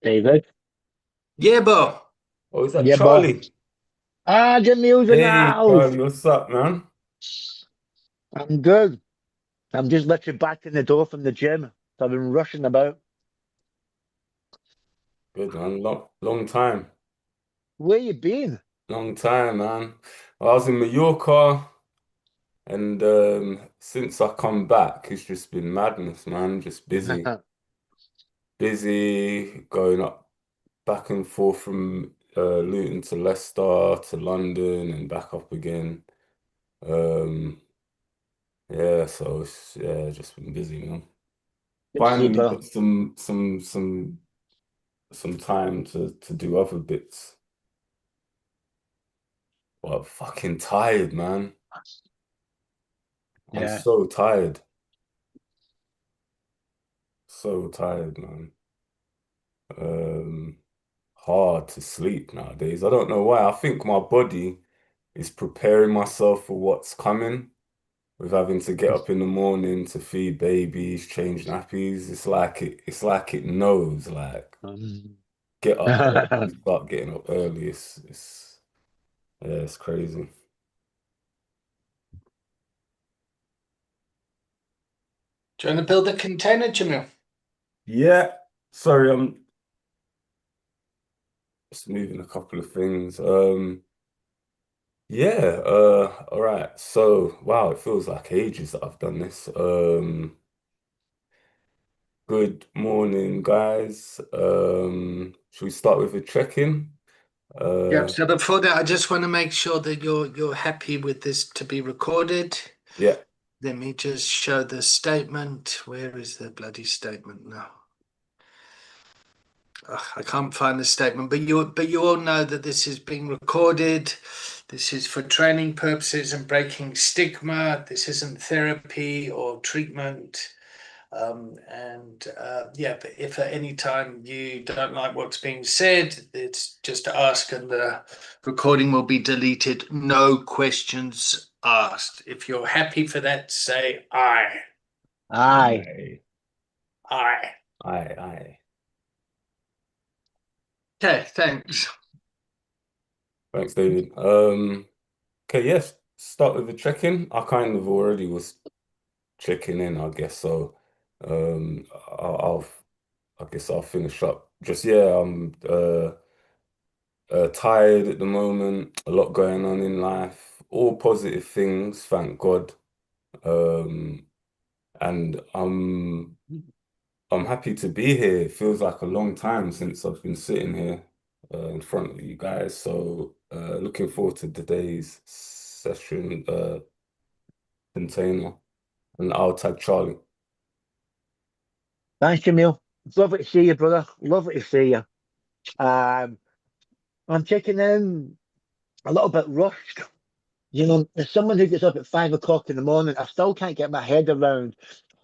David. Yeah, Bo. Oh, is that Yeah, boy. Charlie? Jamil's in the Hey, house. Charlie, what's up, man? I'm good. I'm just literally back in the door from the gym. So I've been rushing about. Good, man. Long time. Where you been? Long time, man. Well, I was in Mallorca, and since I come back, it's just been madness, man. Just busy. Busy, going up back and forth from Luton to Leicester to London and back up again. Um, yeah, so it's just been busy, man. Good to see you, Finally bro. got some time to do other bits. Well, I'm fucking tired, man. I'm Yeah. so tired. So tired, man. Um, Hard to sleep nowadays. I don't know why. I think my body is preparing myself for what's coming with having to get up in the morning to feed babies, change nappies. It's like it knows, like, Um, get up early, start getting up early. It's crazy. Do you want to build a container, Jamil? Yeah. Sorry, I'm just moving a couple of things. Yeah, all right. So, wow, it feels like ages that I've done this. Good morning, guys. Should we start with a check-in? Yep. Uh, So before that, I just want to make sure that you're happy with this to be recorded. yeah, Let me just show the statement. Where is the bloody statement now? Ugh, I can't find the statement, but you all know that this is being recorded. This is for training purposes and breaking stigma. This isn't therapy or treatment. Yeah, but if at any time you don't like what's being said, it's just to ask and the recording will be deleted. No questions asked. If you're happy for that, say aye. Aye. aye, Aye. aye. Okay, thanks. Thanks, David. Okay, yes, start with a check-in. I kind of already was checking in, I guess. So, I'll I guess I'll finish up. Just yeah, I'm tired at the moment. A lot going on in life. All positive things, thank God. Um, and I'm happy to be here. It feels like a long time since I've been sitting here in front of you guys. So looking forward to today's session container, and I'll tag Charlie. Thanks, Jamil. It's lovely to see you, brother. Lovely to see you. Um, I'm checking in a little bit rushed. As someone who gets up at 5 o'clock in the morning, I still can't get my head around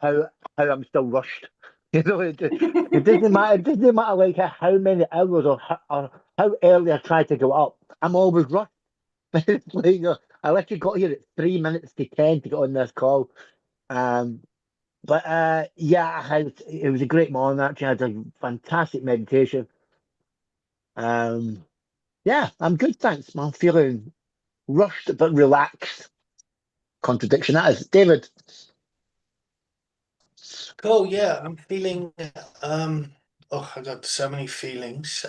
how I'm still rushed. It doesn't matter. It doesn't matter like how many hours or how early I try to go up. I'm always rushed. It's like, I literally got here at 3 minutes to 10 to get on this call. Um, but yeah, it was a great morning actually. I had a fantastic meditation. Um, yeah, I'm good, thanks. I'm feeling rushed but relaxed. Contradiction that is. David. Cool. Yeah, I'm feeling. I got so many feelings.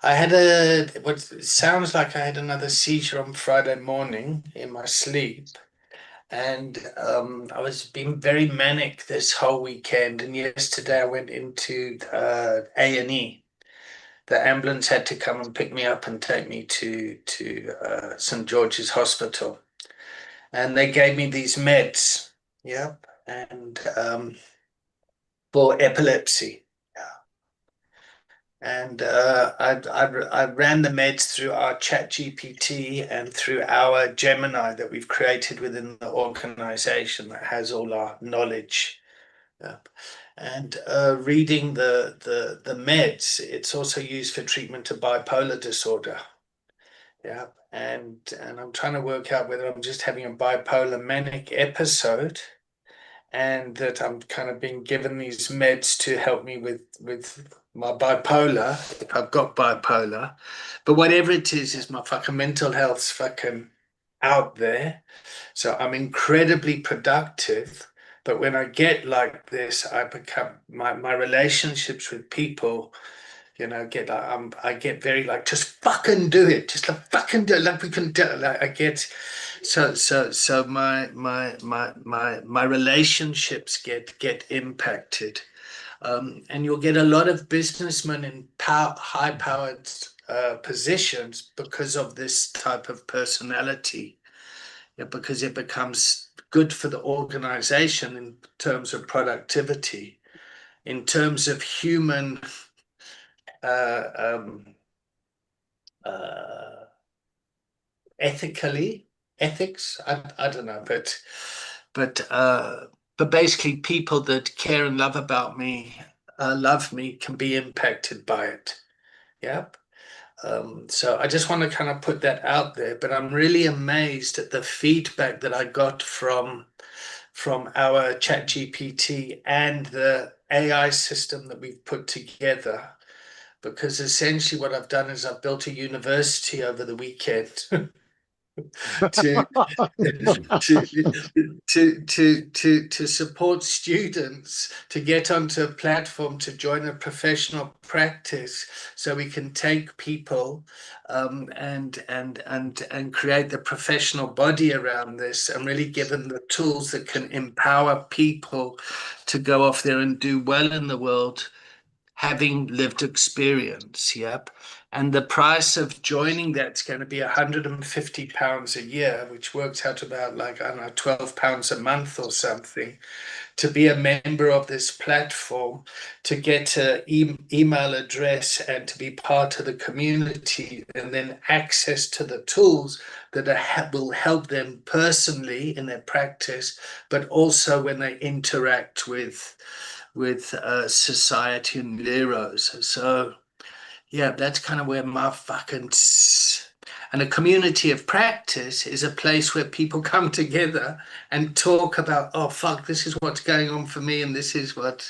I had what sounds like I had another seizure on Friday morning in my sleep. And I was being very manic this whole weekend. And yesterday I went into A&E. The ambulance had to come and pick me up and take me to St. George's Hospital. And they gave me these meds. Yep. And for epilepsy. Yeah. And I ran the meds through our Chat GPT and through our Gemini that we've created within the organization that has all our knowledge. Yeah. And reading the meds, it's also used for treatment of bipolar disorder. Yeah. And I'm trying to work out whether I'm just having a bipolar manic episode and that I'm kind of being given these meds to help me with my bipolar, if I've got bipolar. But whatever it is my fucking mental health's fucking out there. So I'm incredibly productive. But when I get like this, I become my relationships with people, get like I get very like, just fucking do it, just like fucking do it, like we can do it. Like I get so my relationships get impacted. And you'll get a lot of businessmen in high powered positions because of this type of personality. Yeah, because it becomes good for the organization in terms of productivity, in terms of human uh, um, uh, ethics. I don't know, but basically, people that care and love me, can be impacted by it. Yep. So I just want to kind of put that out there, but I'm really amazed at the feedback that I got from our ChatGPT and the AI system that we've put together. Because essentially what I've done is I've built a university over the weekend to to support students to get onto a platform to join a professional practice, so we can take people and create the professional body around this, and really give them the tools that can empower people to go off there and do well in the world, having lived experience. Yep. And the price of joining that's going to be £150 a year, which works out about like, I don't know, £12 a month or something, to be a member of this platform, to get an email address and to be part of the community, and then access to the tools that will help them personally in their practice, but also when they interact with society and Leros. So yeah, that's kind of where my fucking and a community of practice is a place where people come together and talk about, oh fuck, this is what's going on for me, and this is what.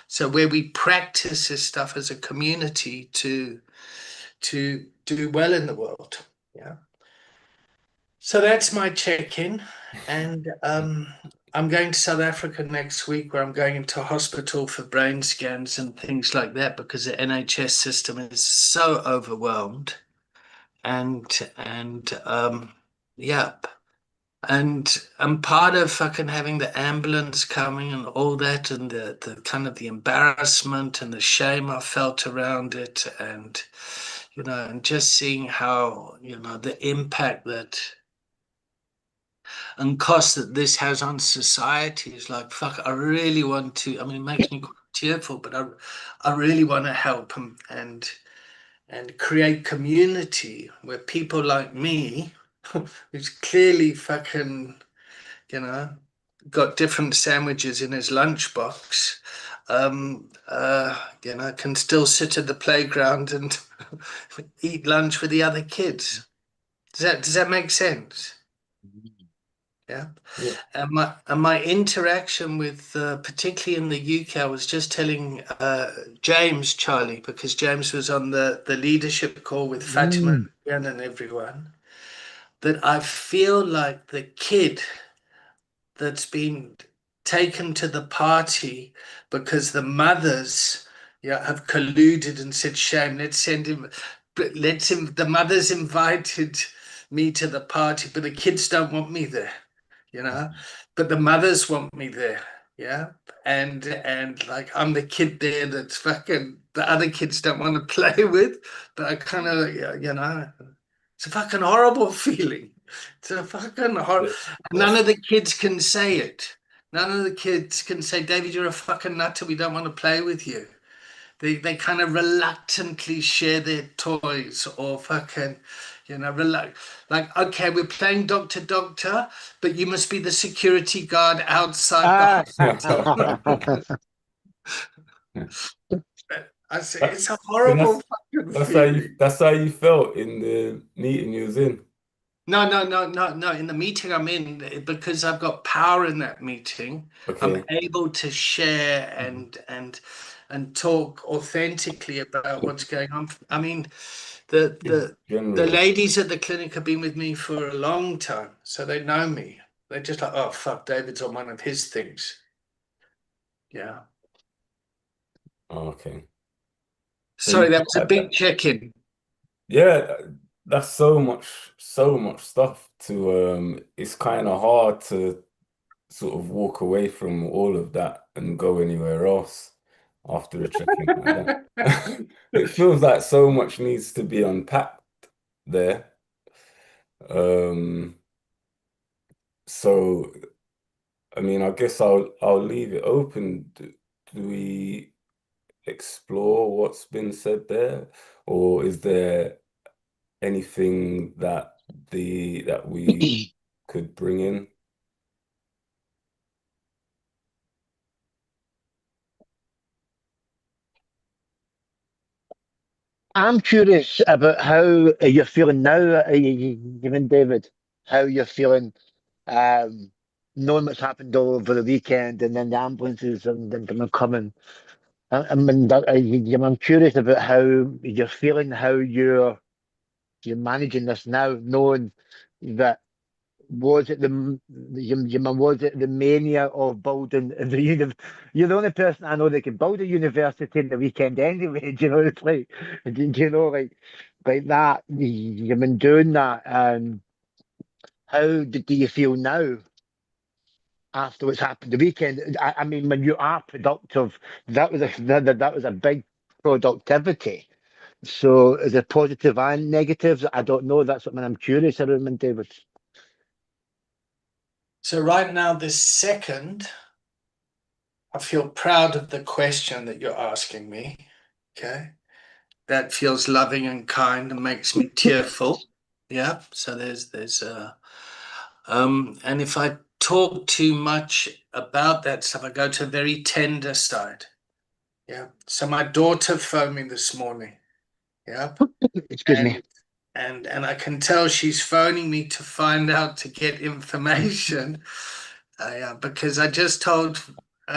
So where we practice this stuff as a community to do well in the world. Yeah. So that's my check-in, and I'm going to South Africa next week, where I'm going into hospital for brain scans and things like that, because the NHS system is so overwhelmed. And yep. And I'm part of fucking having the ambulance coming and all that, and the kind of the embarrassment and the shame I felt around it, and and just seeing how, the impact that and cost that this has on society is like, fuck, I really want to. I mean, it makes me quite tearful, but I really want to help and create community where people like me, who's clearly fucking, got different sandwiches in his lunchbox, can still sit at the playground and eat lunch with the other kids. Does that make sense? Yeah. Yeah. And my interaction with, particularly in the UK, I was just telling James, Charlie, because James was on the leadership call with Fatima and everyone, that I feel like the kid that's been taken to the party because the mothers, have colluded and said, shame, let's send him, the mothers invited me to the party, but the kids don't want me there. But the mothers want me there. Yeah. And like, I'm the kid there that's fucking, the other kids don't want to play with, but I kind of, it's a fucking horrible feeling. It's a fucking horrible. None of the kids can say it. None of the kids can say, David, you're a fucking nutter, we don't want to play with you. They kind of reluctantly share their toys, or fucking, like, okay, we're playing Doctor Doctor, but you must be the security guard outside the hospital. I say, it's a horrible fucking feeling. That's how you felt in the meeting you was in. No. In the meeting I'm in, because I've got power in that meeting, I'm Okay. able to share and talk authentically about what's going on. I mean, the General. ladies at the clinic have been with me for a long time, so they know me. They're just like, oh fuck, David's on one of his things. Yeah. Okay. So Sorry, you that was a big check-in. yeah, that's so much stuff to it's kind of hard to sort of walk away from all of that and go anywhere else after a check-in like that. It feels like so much needs to be unpacked there. Um, so I mean, I guess I'll leave it open. Do we explore what's been said there, or is there anything that we could bring in? I'm curious about how you're feeling now, you mean, David, how you're feeling, um, knowing what's happened all over the weekend and then the ambulances and them coming. I mean, I'm curious about how you're feeling, how you're managing this now, knowing that was it was it the mania of building the you're the only person I know that can build a university in the weekend anyway. Do you know it's like you know like that you've been doing that. How do you feel now after what's happened the weekend? I mean, when you are productive, that was a big productivity. So is it positive and negatives? I don't know. That's what I'm curious about, David. So right now, this second, I feel proud of the question that you're asking me. Okay. That feels loving and kind and makes me tearful. Yeah. So and if I talk too much about that stuff, I go to a very tender side. Yeah. So my daughter phoned me this morning. Yeah. Excuse me. And and I can tell she's phoning me to find out to get information. Yeah, because I just told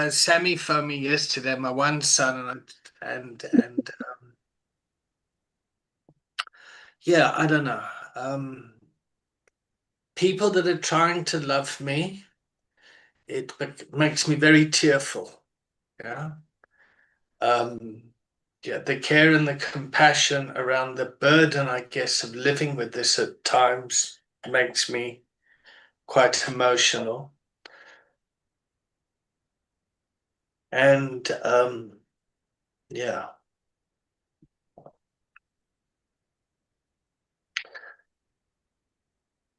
Sammy phoned me yesterday, my one son, and yeah, I don't know. People that are trying to love me, makes me very tearful. Yeah. Um, yeah, the care and the compassion around the burden, I guess, of living with this at times makes me quite emotional. And yeah.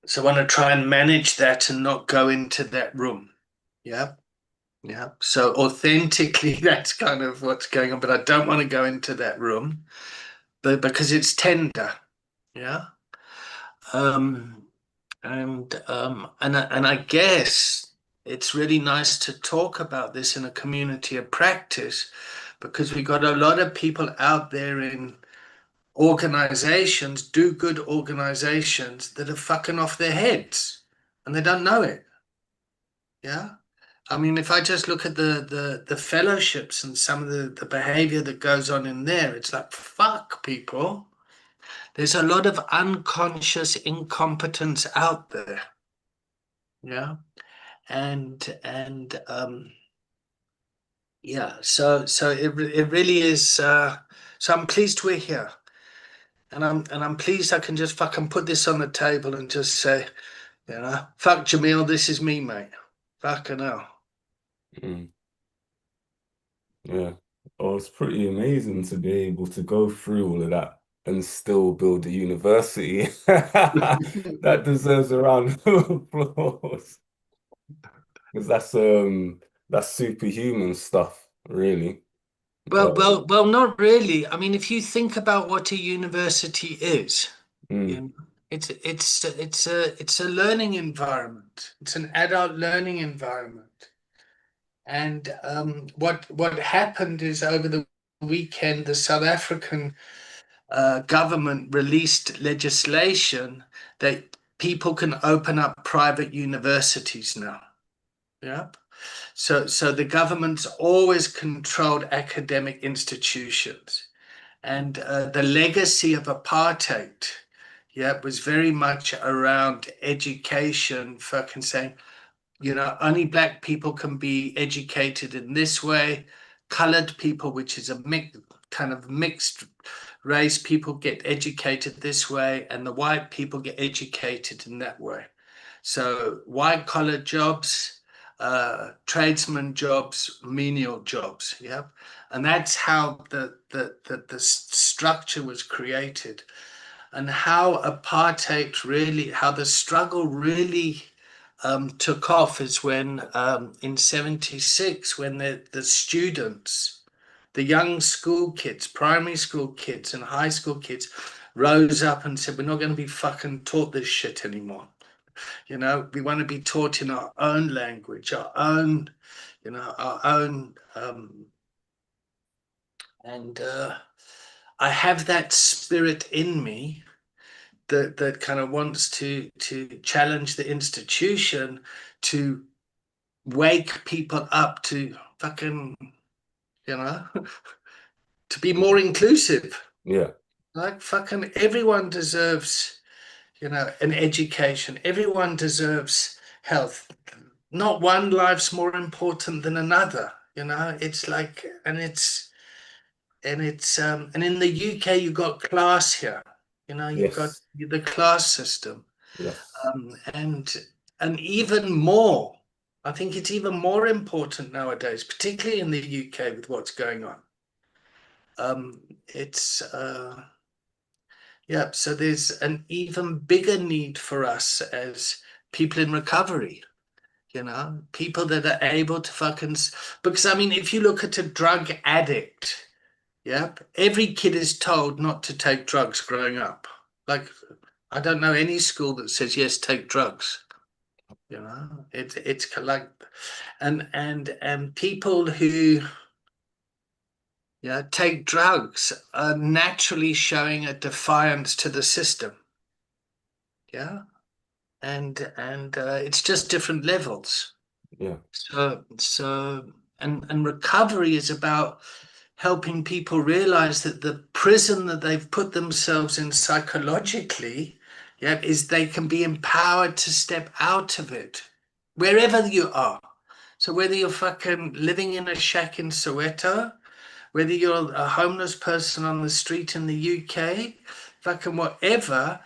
So I want to try and manage that and not go into that room. Yeah. Yeah. So authentically, that's kind of what's going on. But I don't want to go into that room, but because it's tender. Yeah. Um, and I guess it's really nice to talk about this in a community of practice because we got a lot of people out there in organizations, do good organizations that are fucking off their heads and they don't know it. Yeah. I mean, if I just look at the fellowships and some of the behavior that goes on in there, it's like, fuck, people. There's a lot of unconscious incompetence out there. Yeah. And yeah, so it really is so I'm pleased we're here. And I'm pleased I can just fucking put this on the table and just say, fuck Jamil, this is me, mate. Fucking hell. Mm, yeah. Oh, it's pretty amazing to be able to go through all of that and still build a university. That deserves a round of applause. Because that's superhuman stuff, really. Well, not really. I mean, if you think about what a university is, you Mm, know, it's a learning environment. It's an adult learning environment. And what happened is over the weekend, the South African government released legislation that people can open up private universities now. Yeah. So the government's always controlled academic institutions. And the legacy of apartheid, yeah, was very much around education, fucking saying, you know, only black people can be educated in this way. Colored people, which is a kind of mixed race, people get educated this way, and the white people get educated in that way. So white collar jobs, tradesman jobs, menial jobs, yeah, and that's how the structure was created, and how apartheid really, how the struggle really took off is when in '76, when the students, the young school kids, primary school kids and high school kids rose up and said, we're not going to be fucking taught this shit anymore. You know, we want to be taught in our own language, our own, you know, our own. And I have that spirit in me that kind of wants to challenge the institution, to wake people up to fucking, you know, to be more inclusive. Yeah. Like fucking everyone deserves, you know, an education. Everyone deserves health. Not one life's more important than another. You know, it's like, and in the UK you got class here. You know, you've got Yes. the class system, Yes. and even more. I think it's even more important nowadays, particularly in the UK with what's going on. Yeah, so there's an even bigger need for us as people in recovery, you know, people that are able to fucking, because I mean, if you look at a drug addict, yeah, every kid is told not to take drugs growing up. Like, I don't know any school that says, yes, take drugs. You know, it's like, and people who, yeah, take drugs are naturally showing a defiance to the system. Yeah. And it's just different levels. Yeah. And recovery is about helping people realize that the prison that they've put themselves in psychologically, yeah, is they can be empowered to step out of it wherever you are. So whether you're fucking living in a shack in Soweto, whether you're a homeless person on the street in the UK, fucking whatever,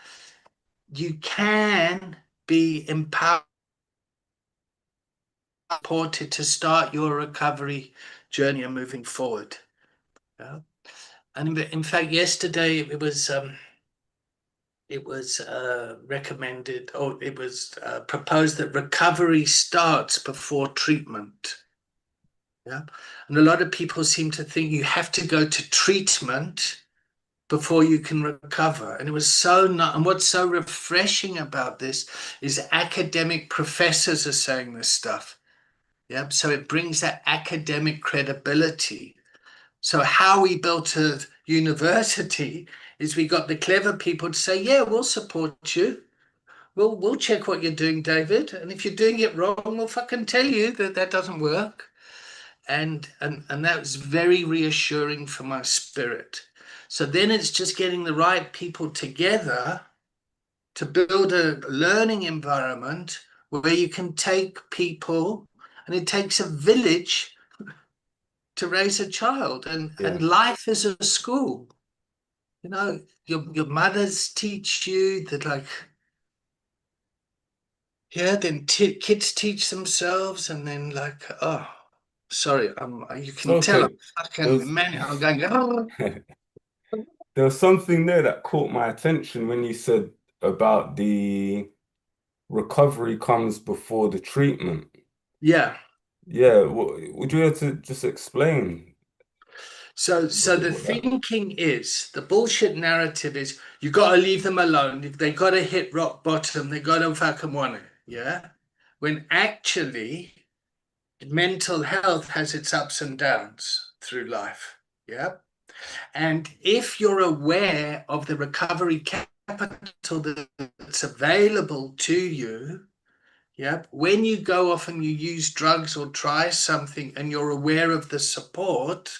you can be empowered, supported to start your recovery journey and moving forward. Yeah. And in fact, yesterday it was recommended, or it was proposed, that recovery starts before treatment. Yeah. And a lot of people seem to think you have to go to treatment before you can recover. And it was so not, and what's so refreshing about this is academic professors are saying this stuff. Yeah. So it brings that academic credibility. So how we built a university is we got the clever people to say, yeah, we'll support you. We'll check what you're doing, David. And if you're doing it wrong, we'll fucking tell you that that doesn't work. And that was very reassuring for my spirit. So then it's just getting the right people together to build a learning environment where you can take people, and it takes a village to raise a child, and life is a school. You know, your mothers teach you that, like, yeah, then kids teach themselves, and then like, oh, sorry, you can It's tell okay. I'm fucking man, I'm going, oh. There was something there that caught my attention when you said about the recovery comes before the treatment. Yeah. Yeah, would you be able to just explain So a bit the what that? thinking is, the bullshit narrative is, you got to leave them alone. If they got to hit rock bottom, they got to fucking want it. Yeah. When actually, mental health has its ups and downs through life. Yeah. And if you're aware of the recovery capital that's available to you, yep, when you go off and you use drugs or try something and you're aware of the support,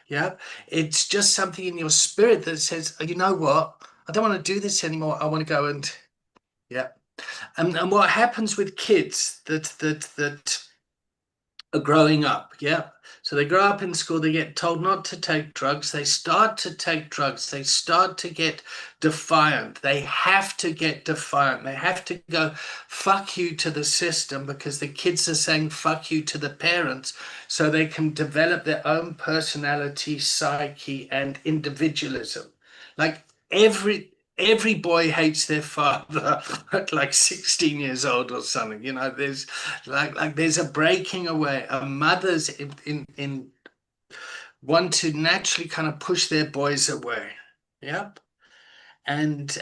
yeah, it's just something in your spirit that says, you know what, I don't want to do this anymore. I want to go and, yeah. And what happens with kids that are growing up, yeah. So they grow up in school, they get told not to take drugs, they start to take drugs, they start to get defiant, they have to get defiant, they have to go fuck you to the system because the kids are saying fuck you to the parents so they can develop their own personality, psyche, and individualism. Like every boy hates their father at like 16 years old or something. You know, there's there's a breaking away. Mothers in want to naturally kind of push their boys away. Yep. And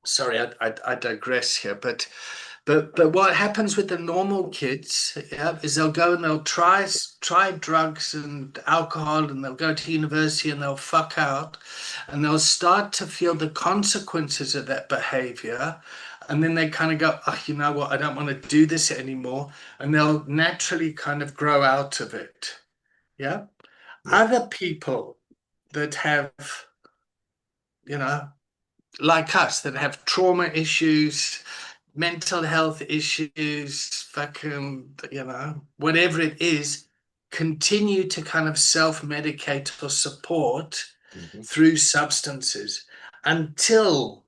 sorry, I digress here, but what happens with the normal kids, yeah, is they'll go and they'll try drugs and alcohol, and they'll go to university and they'll fuck out, and they'll start to feel the consequences of that behavior, and then they kind of go, oh, you know what, I don't want to do this anymore, and they'll naturally kind of grow out of it. Yeah. Other people that have, you know, like us, that have trauma issues, mental health issues, fucking, you know, whatever it is, continue to kind of self-medicate or support through substances until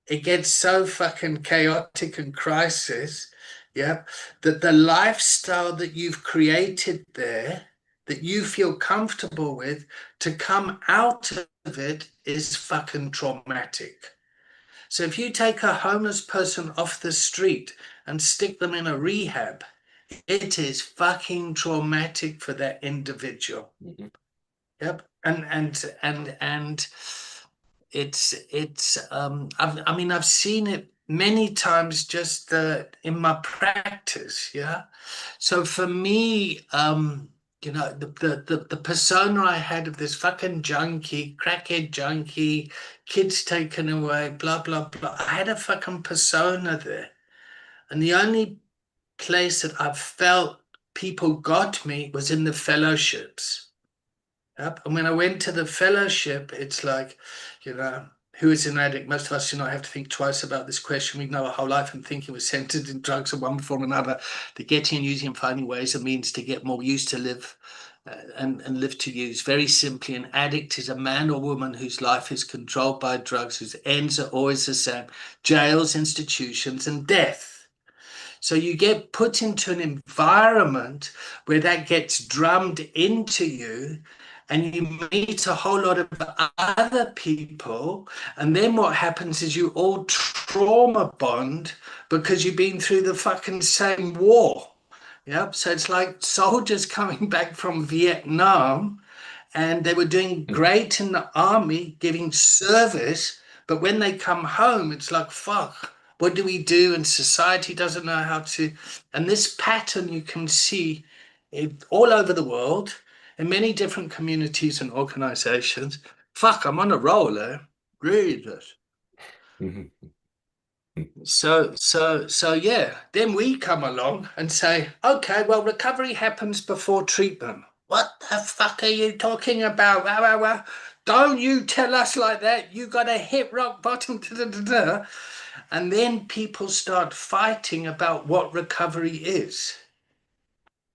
it gets so fucking chaotic and crisis, yeah, that the lifestyle that you've created there, that you feel comfortable with, to come out of it is fucking traumatic. So if you take a homeless person off the street and stick them in a rehab, it is fucking traumatic for that individual. Yep. And it's I mean, I've seen it many times just in my practice. Yeah. So for me, you know, the persona I had of this fucking junkie, crackhead junkie, kids taken away, blah, blah, blah. I had a fucking persona there. And the only place that I felt people got me was in the fellowships. Yep. And when I went to the fellowship, it's like, you know, who is an addict? Most of us do not have to think twice about this question. We know our whole life and thinking was centered in drugs of one form or another. The getting and using and finding ways and means to get more used to live and live to use. Very simply, an addict is a man or woman whose life is controlled by drugs, whose ends are always the same: jails, institutions, and death. So you get put into an environment where that gets drummed into you, and you meet a whole lot of other people, and then what happens is you all trauma bond because you've been through the fucking same war. Yep. So it's like soldiers coming back from Vietnam, and they were doing great in the army, giving service, but when they come home, it's like, fuck, what do we do? And society doesn't know how to. And this pattern you can see all over the world, in many different communities and organizations. Fuck, I'm on a roll, eh? Jesus. So yeah, then we come along and say, okay, well, recovery happens before treatment. What the fuck are you talking about? Don't you tell us like that. You got to hit rock bottom. And then people start fighting about what recovery is.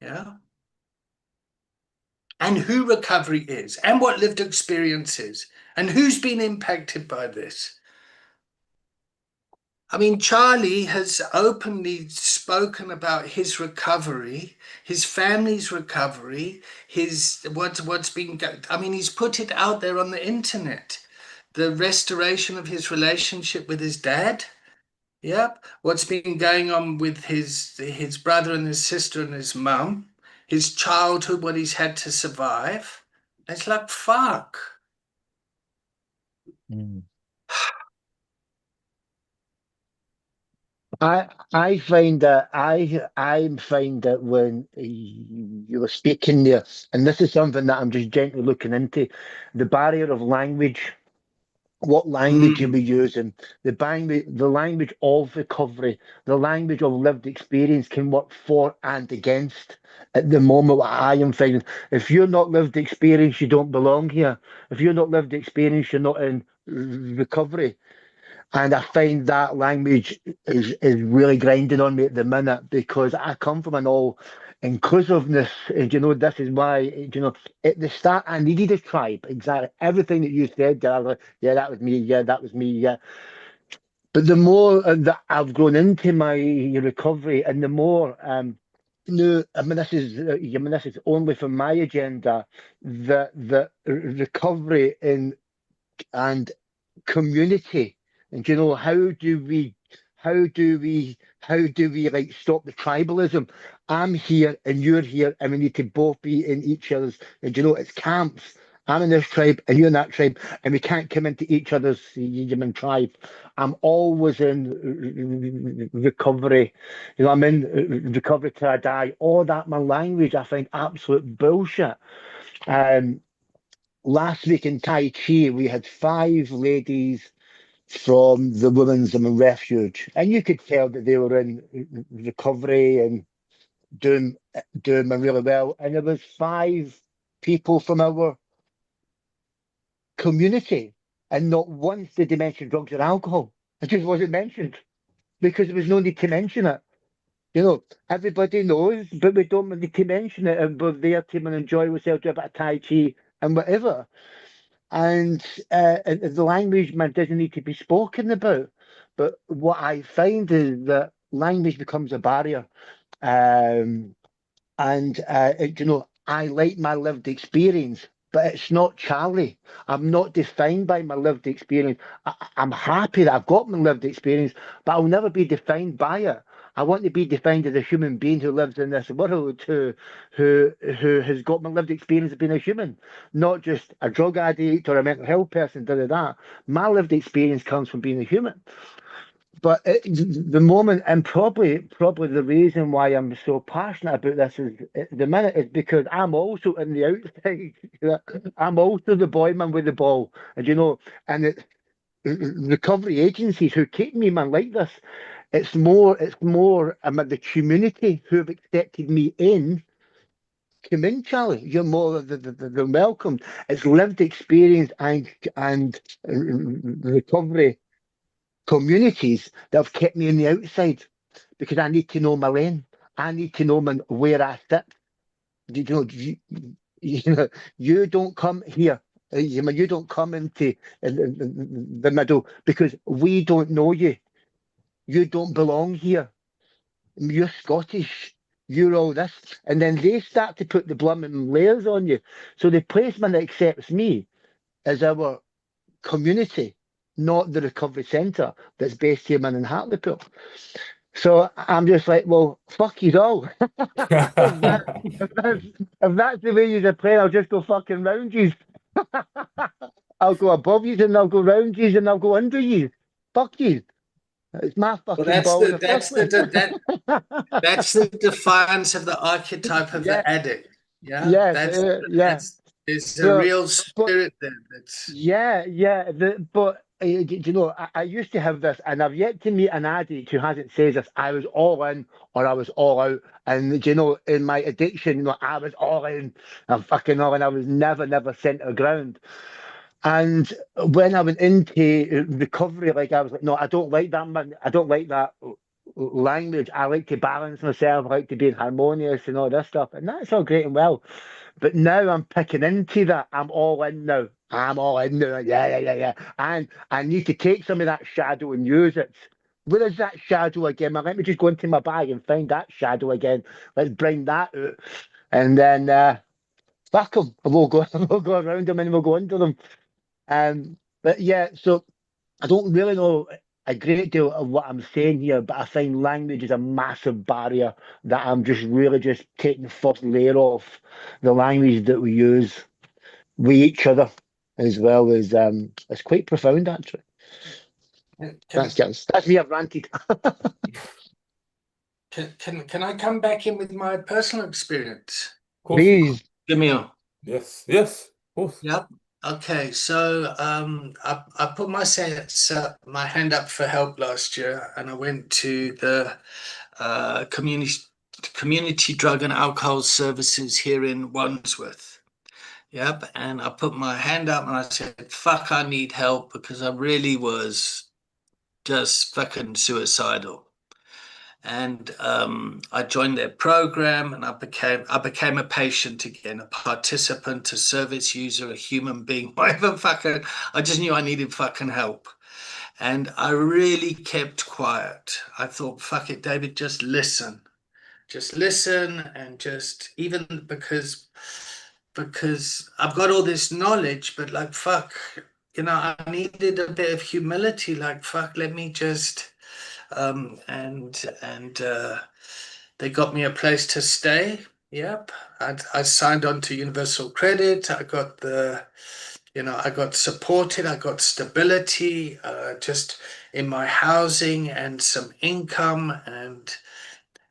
Yeah. And who recovery is, and what lived experience is, and who's been impacted by this. I mean, Charlie has openly spoken about his recovery, his family's recovery, what's been, I mean, he's put it out there on the internet. The restoration of his relationship with his dad. Yep. What's been going on with his brother and his sister and his mum. His childhood, what he's had to survive. It's like, fuck. I find that I find that when you were speaking there, and this is something that I'm just gently looking into, the barrier of language what language you be using, the language of recovery, the language of lived experience can work for and against. At the moment, what I am finding, if you're not lived experience, you don't belong here. If you're not lived experience, you're not in recovery. And I find that language is really grinding on me at the minute because I come from an all inclusiveness. And this is why, at the start, I needed a tribe. Exactly. Everything that you said, I was like, yeah, that was me. Yeah, that was me. Yeah. But the more that I've grown into my recovery and the more, no, this is only for my agenda, the recovery and community. And how do we like stop the tribalism? I'm here and you're here and we need to both be in each other's, and it's camps. I'm in this tribe and you're in that tribe, and we can't come into each other's human tribe. I'm always in recovery. I'm in recovery till I die. All that, my language, I find absolute bullshit. Um, Last week in Tai Chi, we had 5 ladies from the Women's Refuge, and you could tell that they were in recovery and doing really well. And there was 5 people from our community, and not once did they mention drugs or alcohol. It just wasn't mentioned because there was no need to mention it. Everybody knows, but we don't need to mention it, and we're there to enjoy ourselves, do a bit of Tai Chi and whatever. And the language, man, doesn't need to be spoken about. But what I find is that language becomes a barrier. And I like my lived experience, but it's not Charlie. I'm not defined by my lived experience. I'm happy that I've got my lived experience, but I'll never be defined by it. I want to be defined as a human being who lives in this world, who has got my lived experience of being a human, not just a drug addict or a mental health person. Da. My lived experience comes from being a human. But the moment, and probably the reason why I'm so passionate about this is at the minute is because I'm also in the outside. I'm also the boy man with the ball, and it's recovery agencies who keep me man like this. It's more about the community who have accepted me in. Come in, Charlie. You're more than welcome. It's lived experience and recovery communities that have kept me on the outside because I need to know my lane. I need to know where I sit. You don't come here. You don't come into the middle because we don't know you. You don't belong here. You're Scottish. You're all this. And then they start to put the blooming layers on you. So the placement that accepts me is our community, not the recovery centre that's based here in Hartlepool. So I'm just like, well, fuck you all. if that's the way you're playing, I'll just go fucking round you. I'll go above you and I'll go round you and I'll go under you. Fuck you. It's my Well, fucking ball in the first place. that's the defiance of the archetype of Yeah. the addict. Yeah, Yeah, there's a So, real but spirit there. That's yeah. I used to have this, and I've yet to meet an addict who hasn't said this. I was all in, or I was all out, and in my addiction, I was all in, I'm fucking all in. I was never centre ground. And when I went into recovery, like I was like, no, I don't like that, man. I don't like that language. I like to balance myself. I like to be harmonious and all this stuff, and that's all great and well. But now I'm picking into that. I'm all in now. I'm all in now. Yeah. And I need to take some of that shadow and use it. Where is that shadow again? Man, let me just go into my bag and find that shadow again. Let's bring that out. And then fuck them. We'll go, we'll go around them and we'll go under them. But yeah, so I don't really know a great deal of what I'm saying here, but I find language is a massive barrier that I'm just really just taking the first layer off the language that we use with each other as well as it's quite profound actually. Thanks, guys. That's me, I've ranted. can I come back in with my personal experience? Of course you Please. Jamil. Yes, of course. Yeah. Okay, so I put my hand up for help last year, and I went to the community drug and alcohol services here in Wandsworth. Yep, and I put my hand up and I said, "Fuck, I need help," because I really was just fucking suicidal. And I joined their program, and I became a patient again, a participant, a service user, a human being, whatever fucking. I just knew I needed fucking help, and I really kept quiet. I thought, fuck it, David, just listen, and just even because I've got all this knowledge, but like fuck, I needed a bit of humility. Like fuck, let me just and they got me a place to stay. Yep. I signed on to Universal Credit. I got supported. I got stability, just in my housing and some income and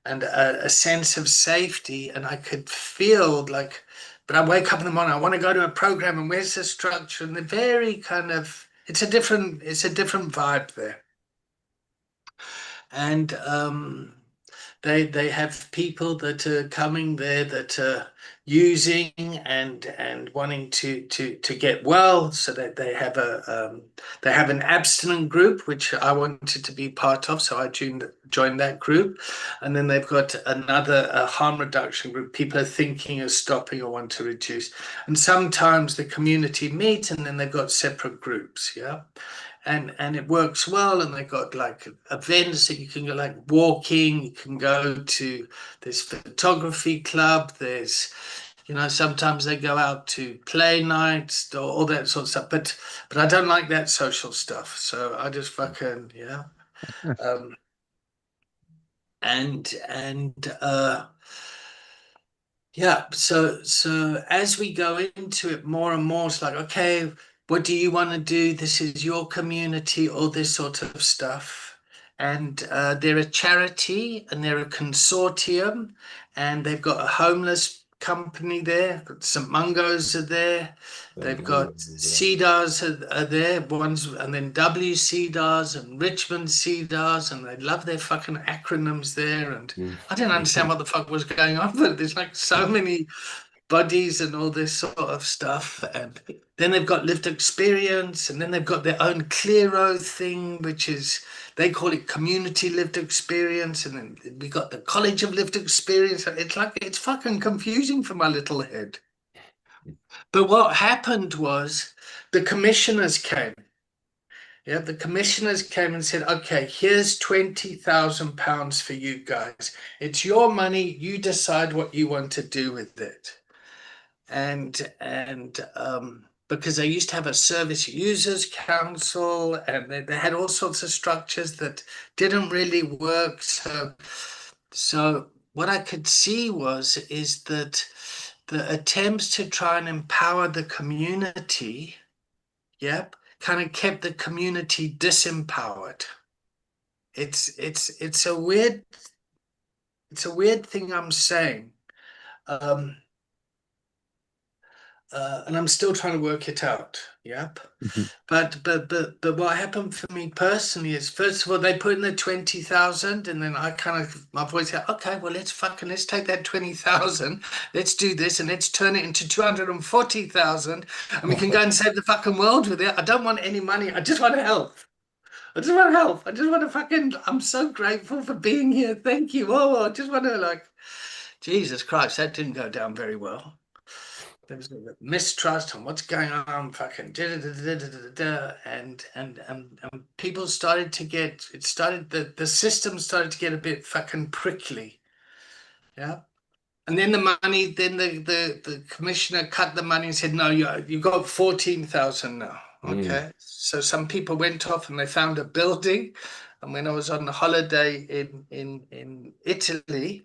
a sense of safety. And I could feel like, but I wake up in the morning, I want to go to a program, and where's the structure? And the very kind of, it's a different vibe there. And they have people that are coming there that are using and wanting to get well, so that they have an abstinent group, which I wanted to be part of, so I joined that group. And then they've got another harm reduction group. People are thinking of stopping or want to reduce, and sometimes the community meet, and then they've got separate groups. Yeah. And it works well, and they got like events that you can go, like walking, you can go to this photography club, there's sometimes they go out to play nights, or all that sort of stuff, but I don't like that social stuff, so I just fucking um and yeah, so as we go into it more and more, it's like, okay, what do you want to do? This is your community, all this sort of stuff. And they're a charity, and they're a consortium, and they've got a homeless company there. St. Mungo's are there. They've got CEDARs are there, ones, and then WCEDARs and Richmond CEDARs, and they love their fucking acronyms there. And I didn't understand what the fuck was going on, but there's like so many buddies and all this sort of stuff. And then they've got lived experience, and then they've got their own Clearo thing, which is, they call it community lived experience. And then we got the College of Lived Experience. It's like, it's fucking confusing for my little head. But what happened was the commissioners came. Yeah, the commissioners came and said, okay, here's £20,000 for you guys. It's your money. You decide what you want to do with it. And because they used to have a service users council, and they had all sorts of structures that didn't really work. So what I could see is that the attempts to try and empower the community, yep, kind of kept the community disempowered. It's a weird thing I'm saying. And I'm still trying to work it out. Yep. But what happened for me personally is, first of all, they put in the 20,000, and then my voice said, okay, well, let's take that 20,000, let's do this, and let's turn it into 240,000, and we can go and save the fucking world with it. I don't want any money. I just want to help. I just want to help. I just want to fucking. I'm so grateful for being here. Thank you. Oh, I just want to, Jesus Christ, that didn't go down very well. There was a mistrust on what's going on, fucking and people started to get, the system started to get a bit fucking prickly. Yeah. And then the money, then the commissioner cut the money and said, no, you got 14,000 now. Okay. So some people went off and they found a building. And when I was on holiday in Italy,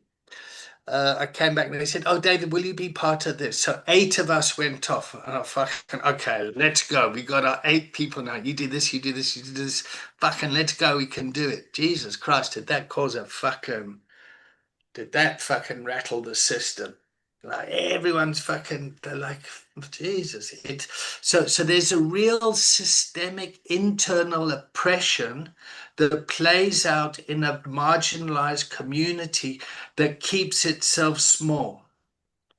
I came back and they said, oh, David, will you be part of this? So 8 of us went off, and I fucking, okay, let's go. We got our 8 people now. You do this, you do this, you do this. Fucking let's go. We can do it. Jesus Christ, did that rattle the system? Like everyone's fucking, they're like, Jesus. So there's a real systemic internal oppression that plays out in a marginalized community that keeps itself small.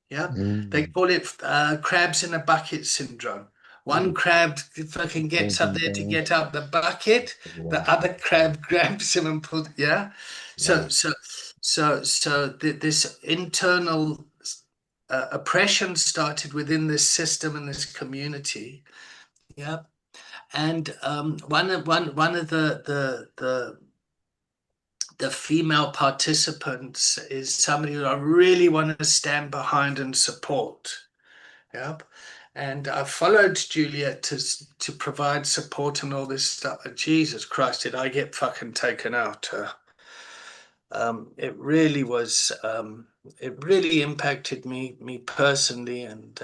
Yeah, they call it crabs in a bucket syndrome. One crab fucking gets up there to get out the bucket, the other crab grabs him and pulls. Yeah, Wow. this internal oppression started within this system and this community. Yeah, and one of the female participants is somebody who I really want to stand behind and support. Yep. And I followed Juliet to provide support and all this stuff. Jesus Christ, did I get fucking taken out? It really was. It really impacted me personally, and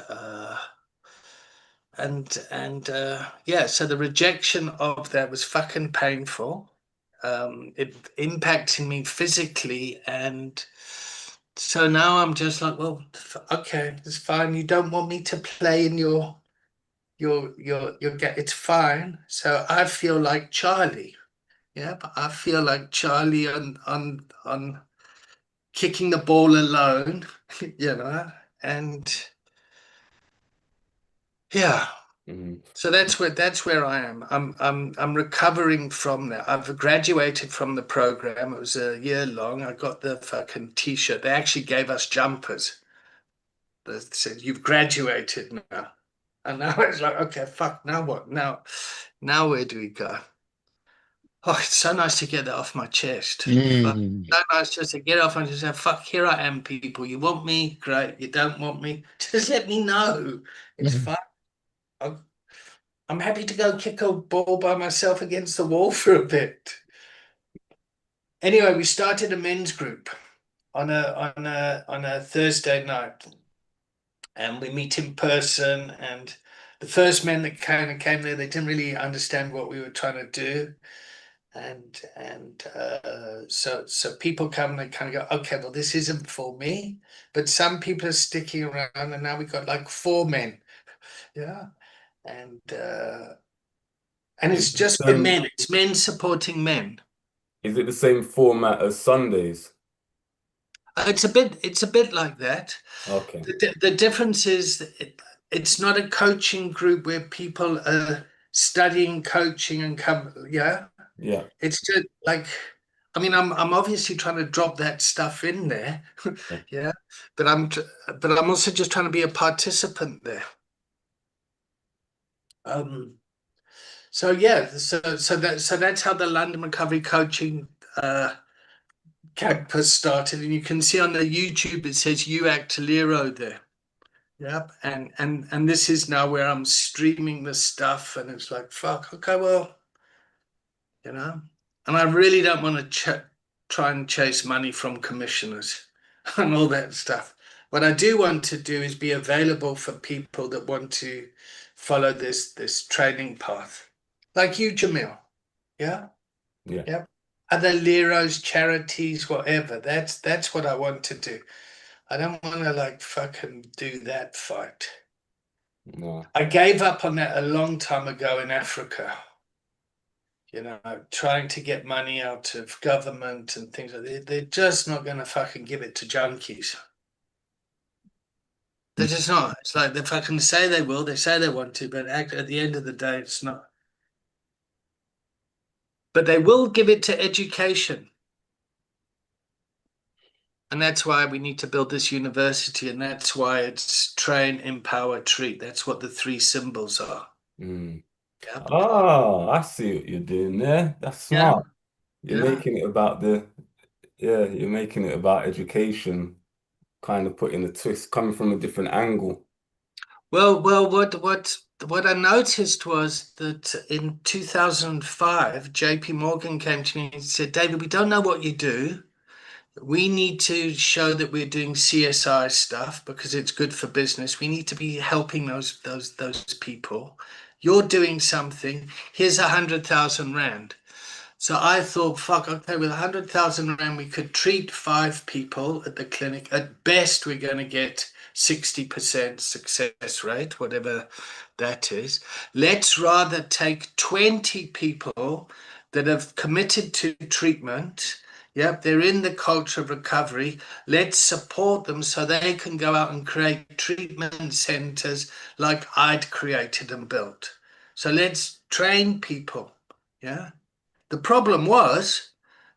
yeah. So the rejection of that was fucking painful. It impacted me physically, and so now I'm just like, well, okay, it's fine. You don't want me to play in your get. It's fine. So I feel like Charlie. Yeah, but I feel like Charlie on kicking the ball alone, and yeah. So that's where I am. I'm recovering from that. I've graduated from the program. It was a year long. I got the fucking t-shirt. They actually gave us jumpers that said, "You've graduated now." And now it's like, okay, fuck, now what? Now where do we go? Oh, it's so nice to get that off my chest. Fuck, so nice just to get off and just say, fuck, here I am, people. You want me? Great. You don't want me? Just let me know. It's fine. I'm happy to go kick a ball by myself against the wall for a bit. Anyway, we started a men's group on a Thursday night, and we meet in person. And the first men that kind of came there, they didn't really understand what we were trying to do, and so people come, they kind of go, okay, well, this isn't for me. But some people are sticking around, and now we've got like 4 men, yeah, and it's just the men. It's men supporting men. Is it the same format as Sundays? It's a bit like that. Okay. The difference is it's not a coaching group where people are studying coaching and come. Yeah. Yeah. It's just like, I mean, I'm obviously trying to drop that stuff in there. Yeah. But I'm also just trying to be a participant there. So yeah, so that's how the London Recovery Coaching campus started, and you can see on the YouTube it says UACT Lero there. Yep, and this is now where I'm streaming this stuff, and it's like, fuck, okay, well, and I really don't want to try and chase money from commissioners and all that stuff. What I do want to do is be available for people that want to follow this training path, like you, Jamil. Yeah. Yeah. Yep. Other Leros, charities, whatever. That's what I want to do. I don't want to like fucking do that fight. No. I gave up on that a long time ago in Africa. Trying to get money out of government and things like that. They're just not going to fucking give it to junkies. They're just not. It's like they fucking say they will, they say they want to, but at the end of the day, it's not. But they will give it to education. And that's why we need to build this university, and that's why it's train, empower, treat. That's what the 3 symbols are. Yep. Oh, I see what you're doing there. That's smart. You're making it about you're making it about education, kind of putting a twist, coming from a different angle. Well, what I noticed was that in 2005, JP Morgan came to me and said, David, we don't know what you do. We need to show that we're doing CSI stuff because it's good for business. We need to be helping those people. You're doing something. Here's 100,000 rand. So I thought, fuck, okay, with 100,000 rand, we could treat 5 people at the clinic. At best, we're going to get 60% success rate, whatever that is. Let's rather take 20 people that have committed to treatment. Yep, they're in the culture of recovery. Let's support them so they can go out and create treatment centers like I'd created and built. So let's train people. Yeah. The problem was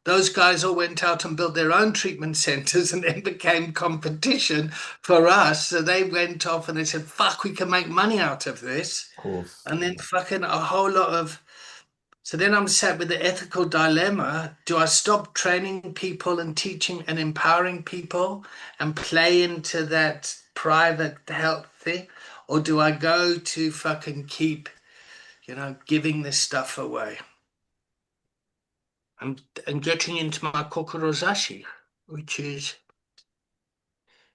those guys all went out and built their own treatment centers and then became competition for us. So they went off and they said, fuck, we can make money out of this. Of course. And then fucking a whole lot of. So then I'm sat with the ethical dilemma. Do I stop training people and teaching and empowering people and play into that private health thing? Or do I go to fucking keep, giving this stuff away? And getting into my kokorozashi, which is,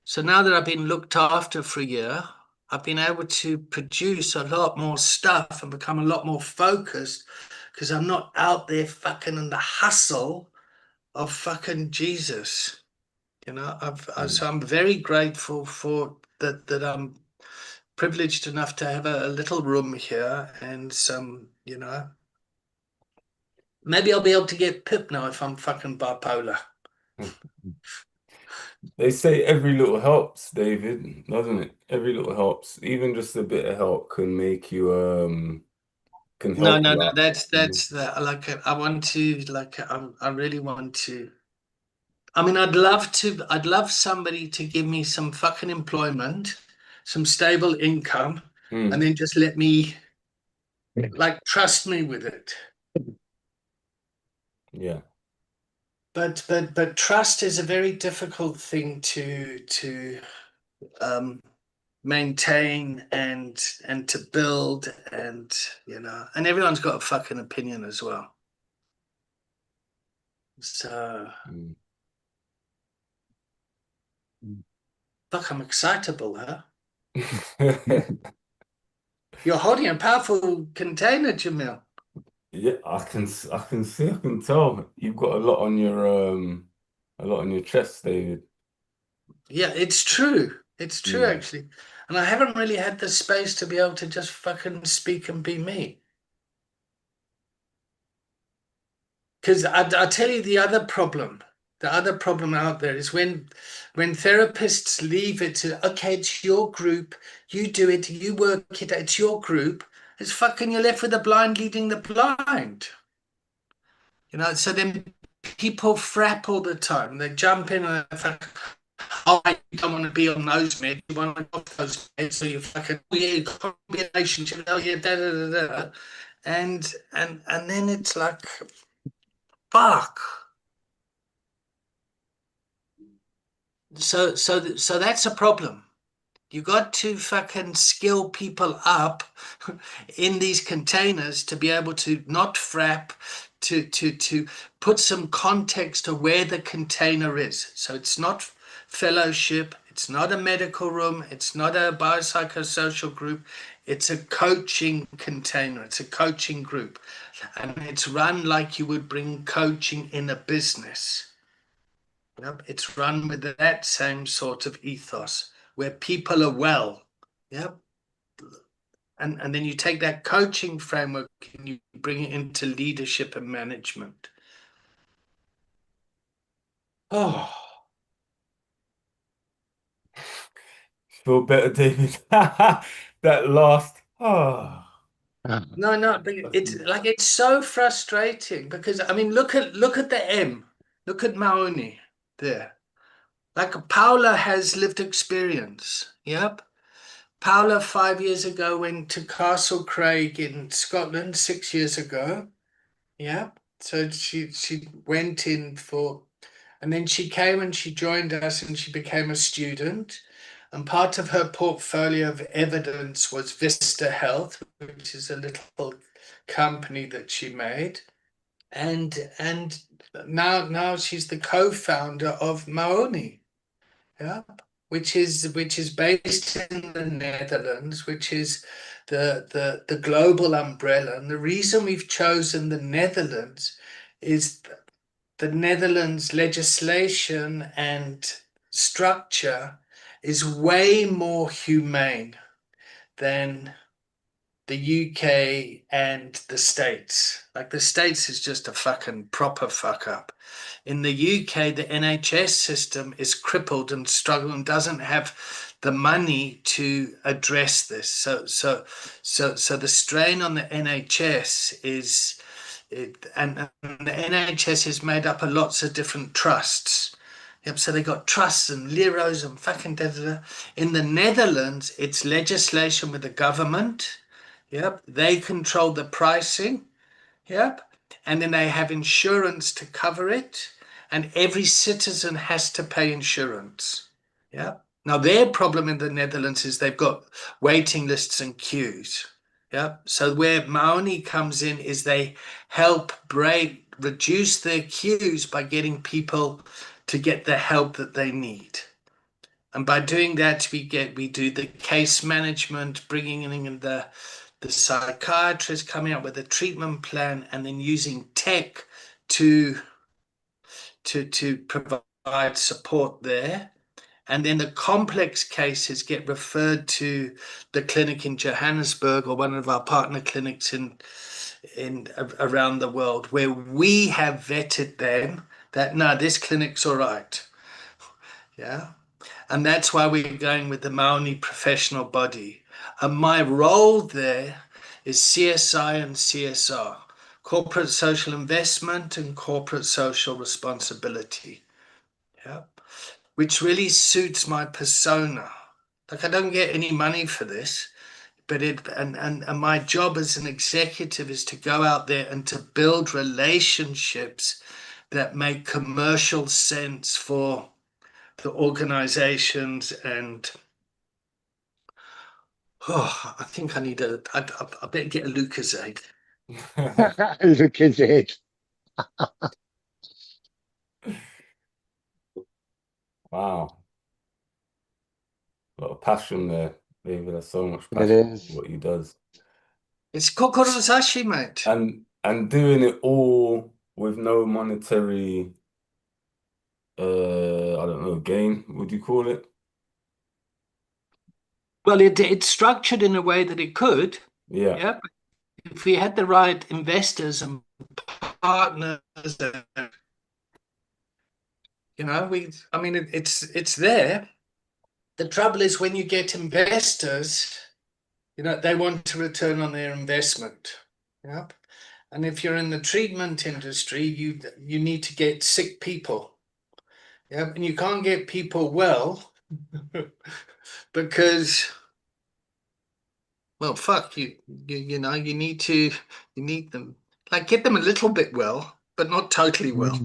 so now that I've been looked after for a year, I've been able to produce a lot more stuff and become a lot more focused because I'm not out there fucking in the hustle of fucking Jesus. So I'm very grateful for that I'm privileged enough to have a little room here and some, maybe I'll be able to get PIP now if I'm fucking bipolar. They say every little helps, David, doesn't it? Every little helps. Even just a bit of help can make you can No, help no, you no. out. That's like I want to I really want to. I mean, I'd love somebody to give me some fucking employment, some stable income, and then just let me trust me with it. Yeah. But trust is a very difficult thing to maintain and to build, and and everyone's got a fucking opinion as well. So fuck, I'm excitable, huh? You're holding a powerful container, Jamil. Yeah, I can see, I can tell. You've got a lot on your chest, David. Yeah, it's true. It's true, Mm. actually. And I haven't really had the space to be able to just fucking speak and be me. Because I tell you the other problem. The other problem out there is when therapists leave it to, okay, it's your group, you do it, you work it, it's your group. It's fucking, you're left with the blind leading the blind. So then people frap all the time. They jump in and oh, you don't want to be on those meds, you want to go off those meds, so you fucking, oh yeah, you've got a relationship, oh yeah, da da da da. And then it's like, fuck. So that's a problem. You got to fucking skill people up in these containers to be able to not frap, to put some context to where the container is. So it's not fellowship, it's not a medical room, it's not a biopsychosocial group, it's a coaching container, it's a coaching group. And it's run like you would bring coaching in a business. Yep, it's run with that same sort of ethos where people are well. Yep. And then you take that coaching framework and you bring it into leadership and management. Oh, Feel better, David. That last. Oh. no, but it's so frustrating because I mean look at the M. Look at Maoni there. Like Paula has lived experience. Yep. Paula 5 years ago went to Castle Craig in Scotland 6 years ago. Yeah. So she went in for, and then she came and she joined us and she became a student. And part of her portfolio of evidence was Vista Health, which is a little company that she made. And now she's the co-founder of Maoni. Yeah. Which is based in the Netherlands, which is the global umbrella. And the reason we've chosen the Netherlands is the Netherlands legislation and structure is way more humane than the UK and the States. Like the States is just a fucking proper fuck up. In the UK, the NHS system is crippled and struggling and doesn't have the money to address this. So the strain on the NHS is and the NHS is made up of lots of different trusts. Yep, so they got trusts and liros and fucking da da da. In the Netherlands, it's legislation with the government. Yep, they control the pricing. Yep, and then they have insurance to cover it, and every citizen has to pay insurance. Yep. Now their problem in the Netherlands is they've got waiting lists and queues. Yep. So where Maoni comes in is they help reduce their queues by getting people to get the help that they need. And by doing that, we do the case management, bringing in the psychiatrist, coming up with a treatment plan, and then using tech to provide support there. And then the complex cases get referred to the clinic in Johannesburg or one of our partner clinics in around the world, where we have vetted them that no, this clinic's all right. Yeah. And that's why we're going with the Maoni professional body. And my role there is CSI and CSR, corporate social investment and corporate social responsibility. Yeah. Which really suits my persona. Like I don't get any money for this, but and my job as an executive is to go out there and to build relationships that make commercial sense for the organizations. And I think I need I better get a Lucozade. Look into it. Wow. A lot of passion there, David. There's so much It passion in is. what he does. It's kokorozashi, mate. And doing it all with no monetary I don't know, gain, would you call it? Well, it's structured in a way that it could. Yeah. Yeah. If we had the right investors and partners, I mean, it's there. The trouble is when you get investors, they want to return on their investment. Yep. And if you're in the treatment industry, you need to get sick people. Yep. And you can't get people well because, well, fuck you need them, like, get them a little bit well, but not totally well.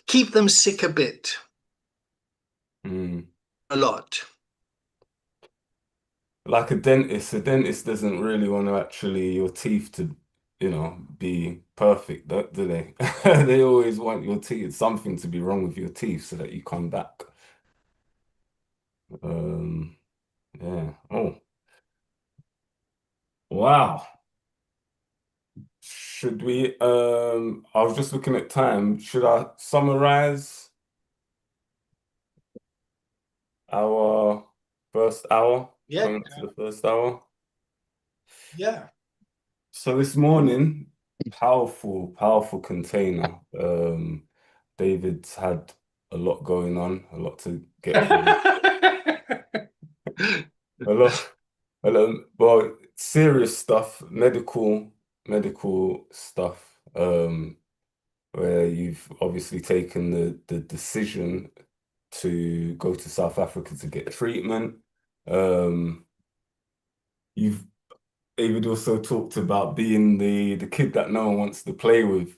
Keep them sick a bit, a lot. Like a dentist doesn't really want to actually your teeth to, be perfect, do they? They always want your teeth, something to be wrong with your teeth so that you come back. Yeah. Oh, wow. Should we, I was just looking at time. Should I summarize our first hour? Yeah. Coming to the first hour. Yeah. So this morning, powerful container. David's had a lot going on, a lot to get through. Well, serious stuff, medical stuff, where you've obviously taken the decision to go to South Africa to get treatment. David also talked about being the kid that no one wants to play with.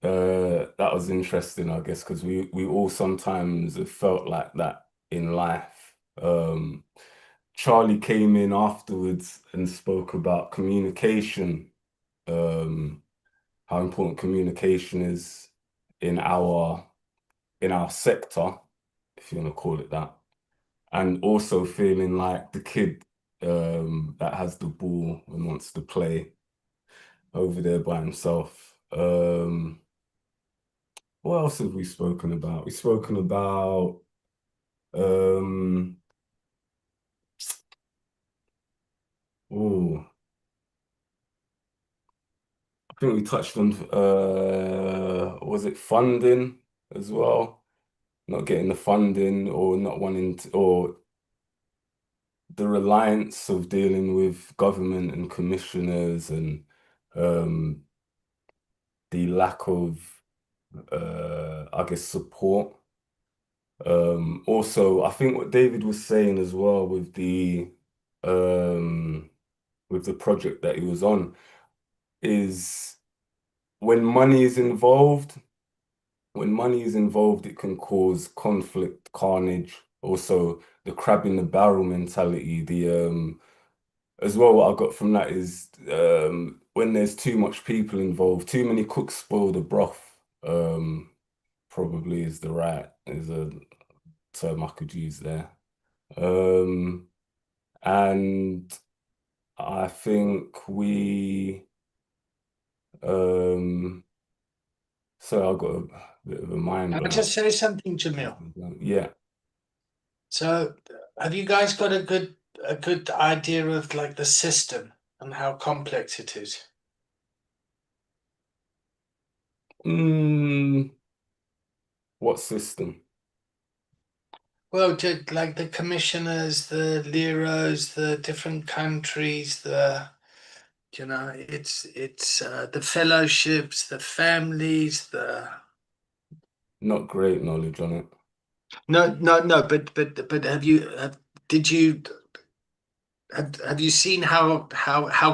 That was interesting, I guess, because we all sometimes have felt like that in life. Charlie came in afterwards and spoke about communication, how important communication is in our sector, if you want to call it that, and also feeling like the kid that has the ball and wants to play over there by himself. Um, what else have we spoken about? We've spoken about um oh, I think we touched on was it funding as well? Not getting the funding or not wanting to, or the reliance of dealing with government and commissioners and um the lack of I guess support. Also, I think what David was saying as well um, with the project that he was on is when money is involved, when money is involved, it can cause conflict, carnage. Also, the crab in the barrel mentality. The as well, what I got from that is when there's too much people involved, too many cooks spoil the broth. Um, probably is a term I could use there. Um, and I think um, so I got a bit of a mind Can I blank. just say something, Jamil? Yeah. So, have you guys got a good idea of like the system and how complex it is? Mm, what system? Well, like the commissioners, the liros, the different countries, it's the fellowships, the families, the Not great knowledge on it. no, but did you have you seen how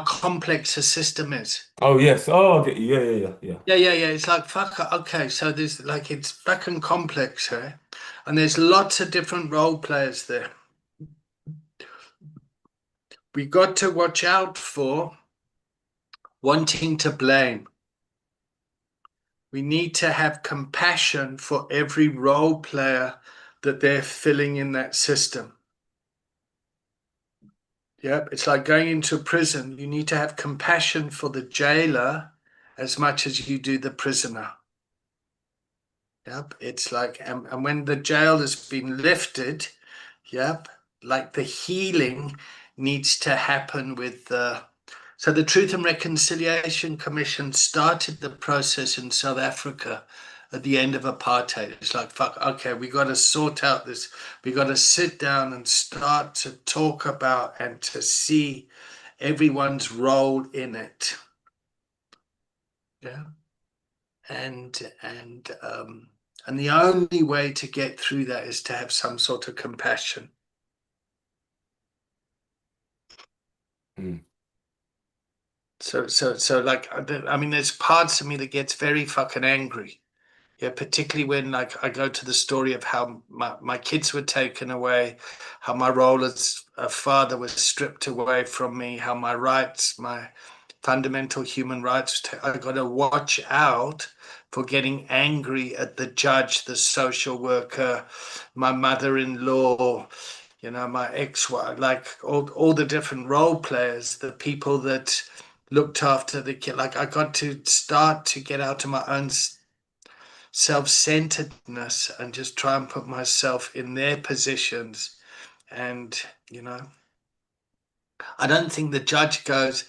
complex a system is? Oh yes. Oh, I get you. Yeah. Yeah. It's like fuck. Okay, so there's like it's fucking complex, eh? And there's lots of different role players there. We got to watch out for wanting to blame. We need to have compassion for every role player that they're filling in that system. Yep, it's like going into prison. You need to have compassion for the jailer as much as you do the prisoner. Yep, it's like, and when the jail has been lifted, yep, like the healing needs to happen with the. So the Truth and Reconciliation Commission started the process in South Africa at the end of apartheid. It's like, fuck, okay, we got to sort out this. We got to sit down and start to talk about and to see everyone's role in it. Yeah. And the only way to get through that is to have some sort of compassion. Mm. So like I mean, there's parts of me that gets very fucking angry. Yeah, particularly when like I go to the story of how my kids were taken away, how my role as a father was stripped away from me, how my rights, my fundamental human rights, I got to watch out for getting angry at the judge, the social worker, my mother-in-law, my ex-wife, like all the different role players, the people that looked after the kid. Like I got to start to get out of my own self-centeredness and just try and put myself in their positions. And, I don't think the judge goes,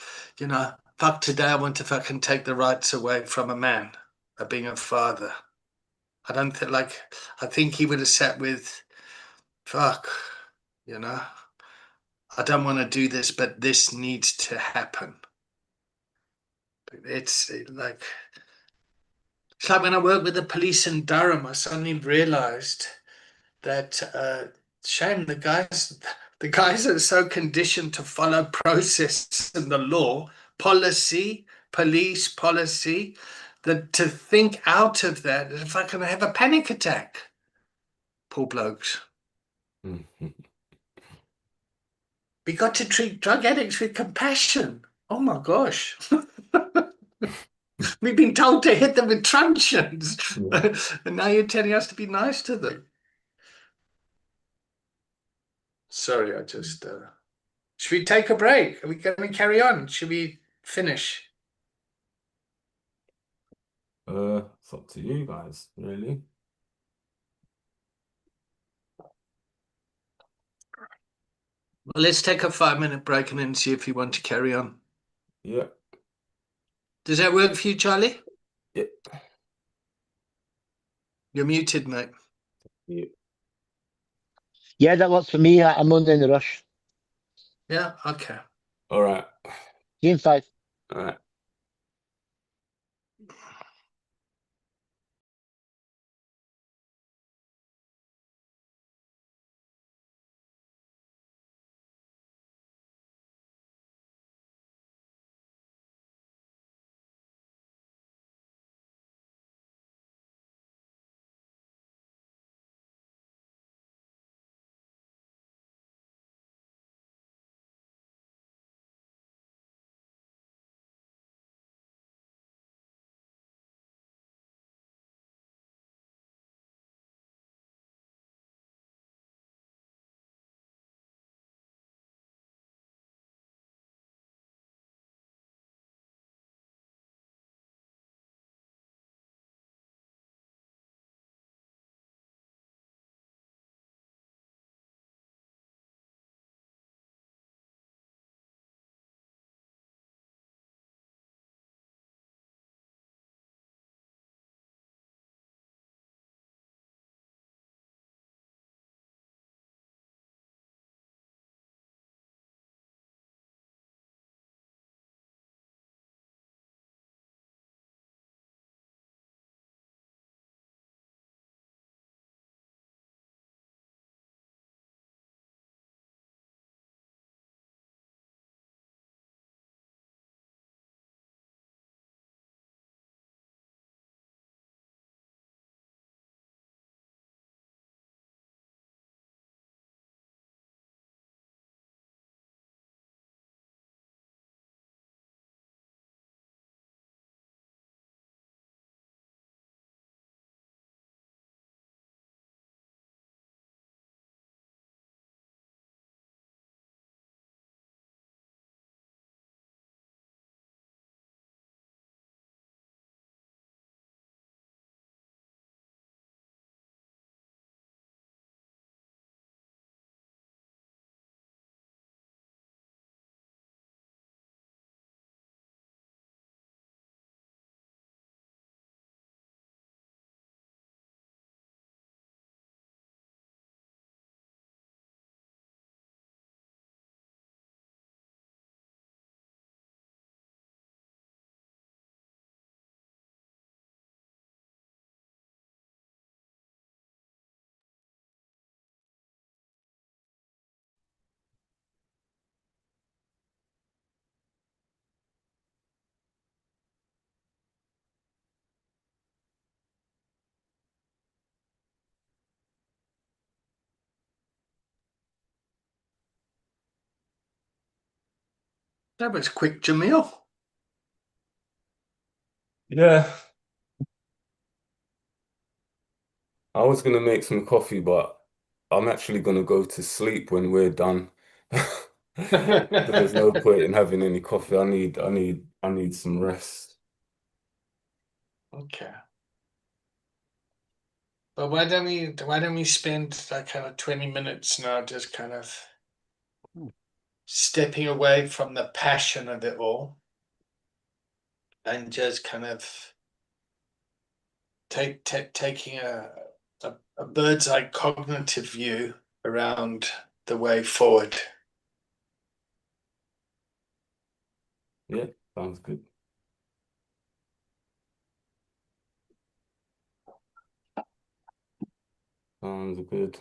fuck, today I want to fucking take the rights away from a man of being a father. I don't think, like, I think he would have sat with, fuck, I don't want to do this, but this needs to happen. It's like when I worked with the police in Durham, I suddenly realized that shame the guys are so conditioned to follow process and the law, police policy, that to think out of that, if I can have a panic attack, poor blokes. Mhm. We got to treat drug addicts with compassion. Oh my gosh. We've been told to hit them with truncheons. Yeah. And now you're telling us to be nice to them. Sorry, I just. Should we take a break? Are we going to carry on? Should we finish? It's up to you guys, really. Well, let's take a 5 minute break and then see if you want to carry on. Yeah, Does that work for you, Charlie? yeah, You're muted, mate. yeah. Yeah, that works for me. I'm on in the rush. Yeah, okay. All right, Game 5. all right. That was quick, Jamil. Yeah, I was gonna make some coffee, but I'm actually gonna go to sleep when we're done. There's no point in having any coffee. I need some rest. Okay. But why don't we spend like kind of 20 minutes now just kind of stepping away from the passion of it all and just kind of taking a bird's eye cognitive view around the way forward. Yeah, sounds good. Sounds good.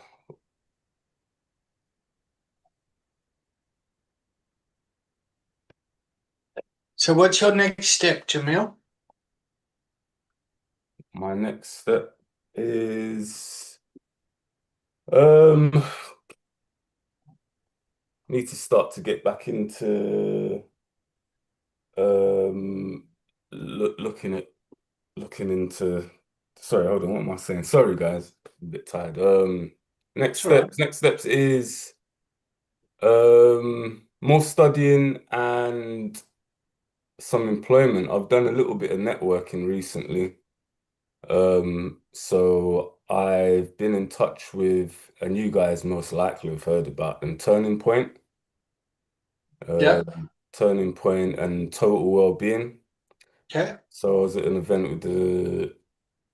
So what's your next step, Jamil? My next step is um need to start to get back into um looking at looking into sorry, hold on, what am I saying? Sorry guys, I'm a bit tired. Next It's all right. steps is more studying and some employment. I've done a little bit of networking recently. So I've been in touch with, and you guys most likely have heard about them, Turning Point, uh, Yeah. Turning Point and Total Wellbeing. Okay. So I was at an event with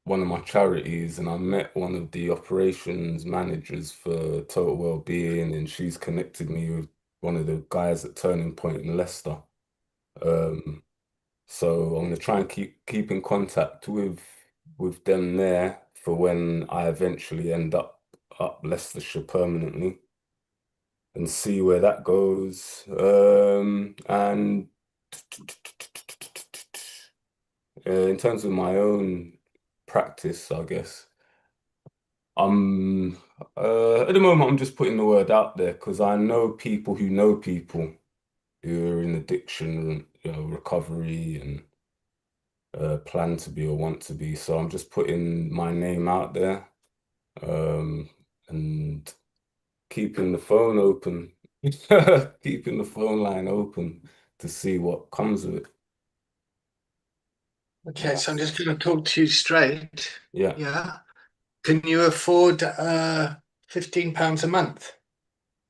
one of my charities, and I met one of the operations managers for Total Wellbeing, and she's connected me with one of the guys at Turning Point in Leicester. Um, so I'm gonna try and keep in contact with them there for when I eventually end up Leicestershire permanently and see where that goes. And in terms of my own practice, I guess. I'm at the moment I'm just putting the word out there because I know people who are in addiction, recovery and plan to be or want to be. So I'm just putting my name out there, um, and keeping the phone open, keeping the phone line open to see what comes of it. Okay, so I'm just going to talk to you straight. Yeah, Yeah. Can you afford £15 a month?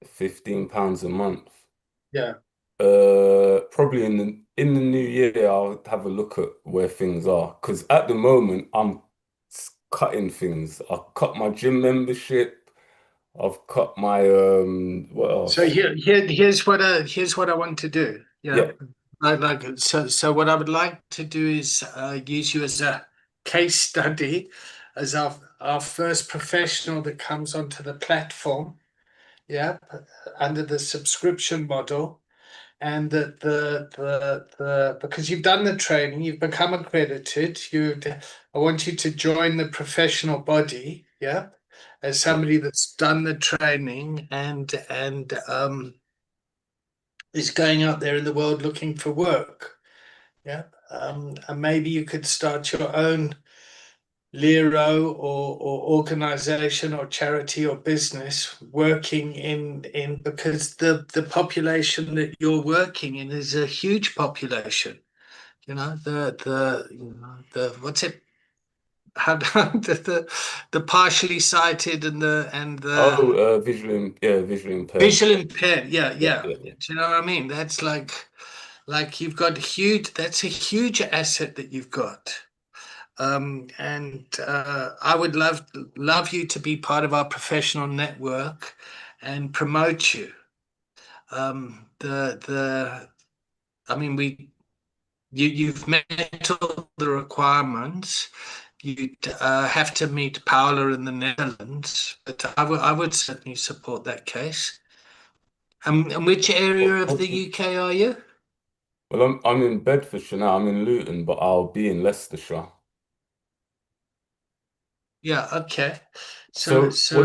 £15 a month. Yeah. Probably in the new year, I'll have a look at where things are. Because at the moment, I'm cutting things. I cut my gym membership. I've cut my what So else? here's what I want to do. Yeah. Yeah, So what I would like to do is use you as a case study as our first professional that comes onto the platform. Yeah, under the subscription model. And the because you've done the training, you've become accredited. I want you to join the professional body, yeah, as yeah, somebody that's done the training and is going out there in the world looking for work, yeah. And maybe you could start your own Lero or organization or charity or business working in because the population that you're working in is a huge population. You know, the what's it how the partially sighted and the Oh, visually impaired. visual impaired. Yeah, Yeah, yeah. yeah, Do yeah. you know what I mean? That's like you've got huge, that's a huge asset that you've got. And I would love you to be part of our professional network and promote you. The I mean you've met all the requirements. You'd have to meet Paula in the Netherlands, but I would certainly support that case. And which area of the What's the, UK are you? well, I'm in Bedfordshire now. I'm in Luton, but I'll be in Leicestershire. Yeah, okay. So So so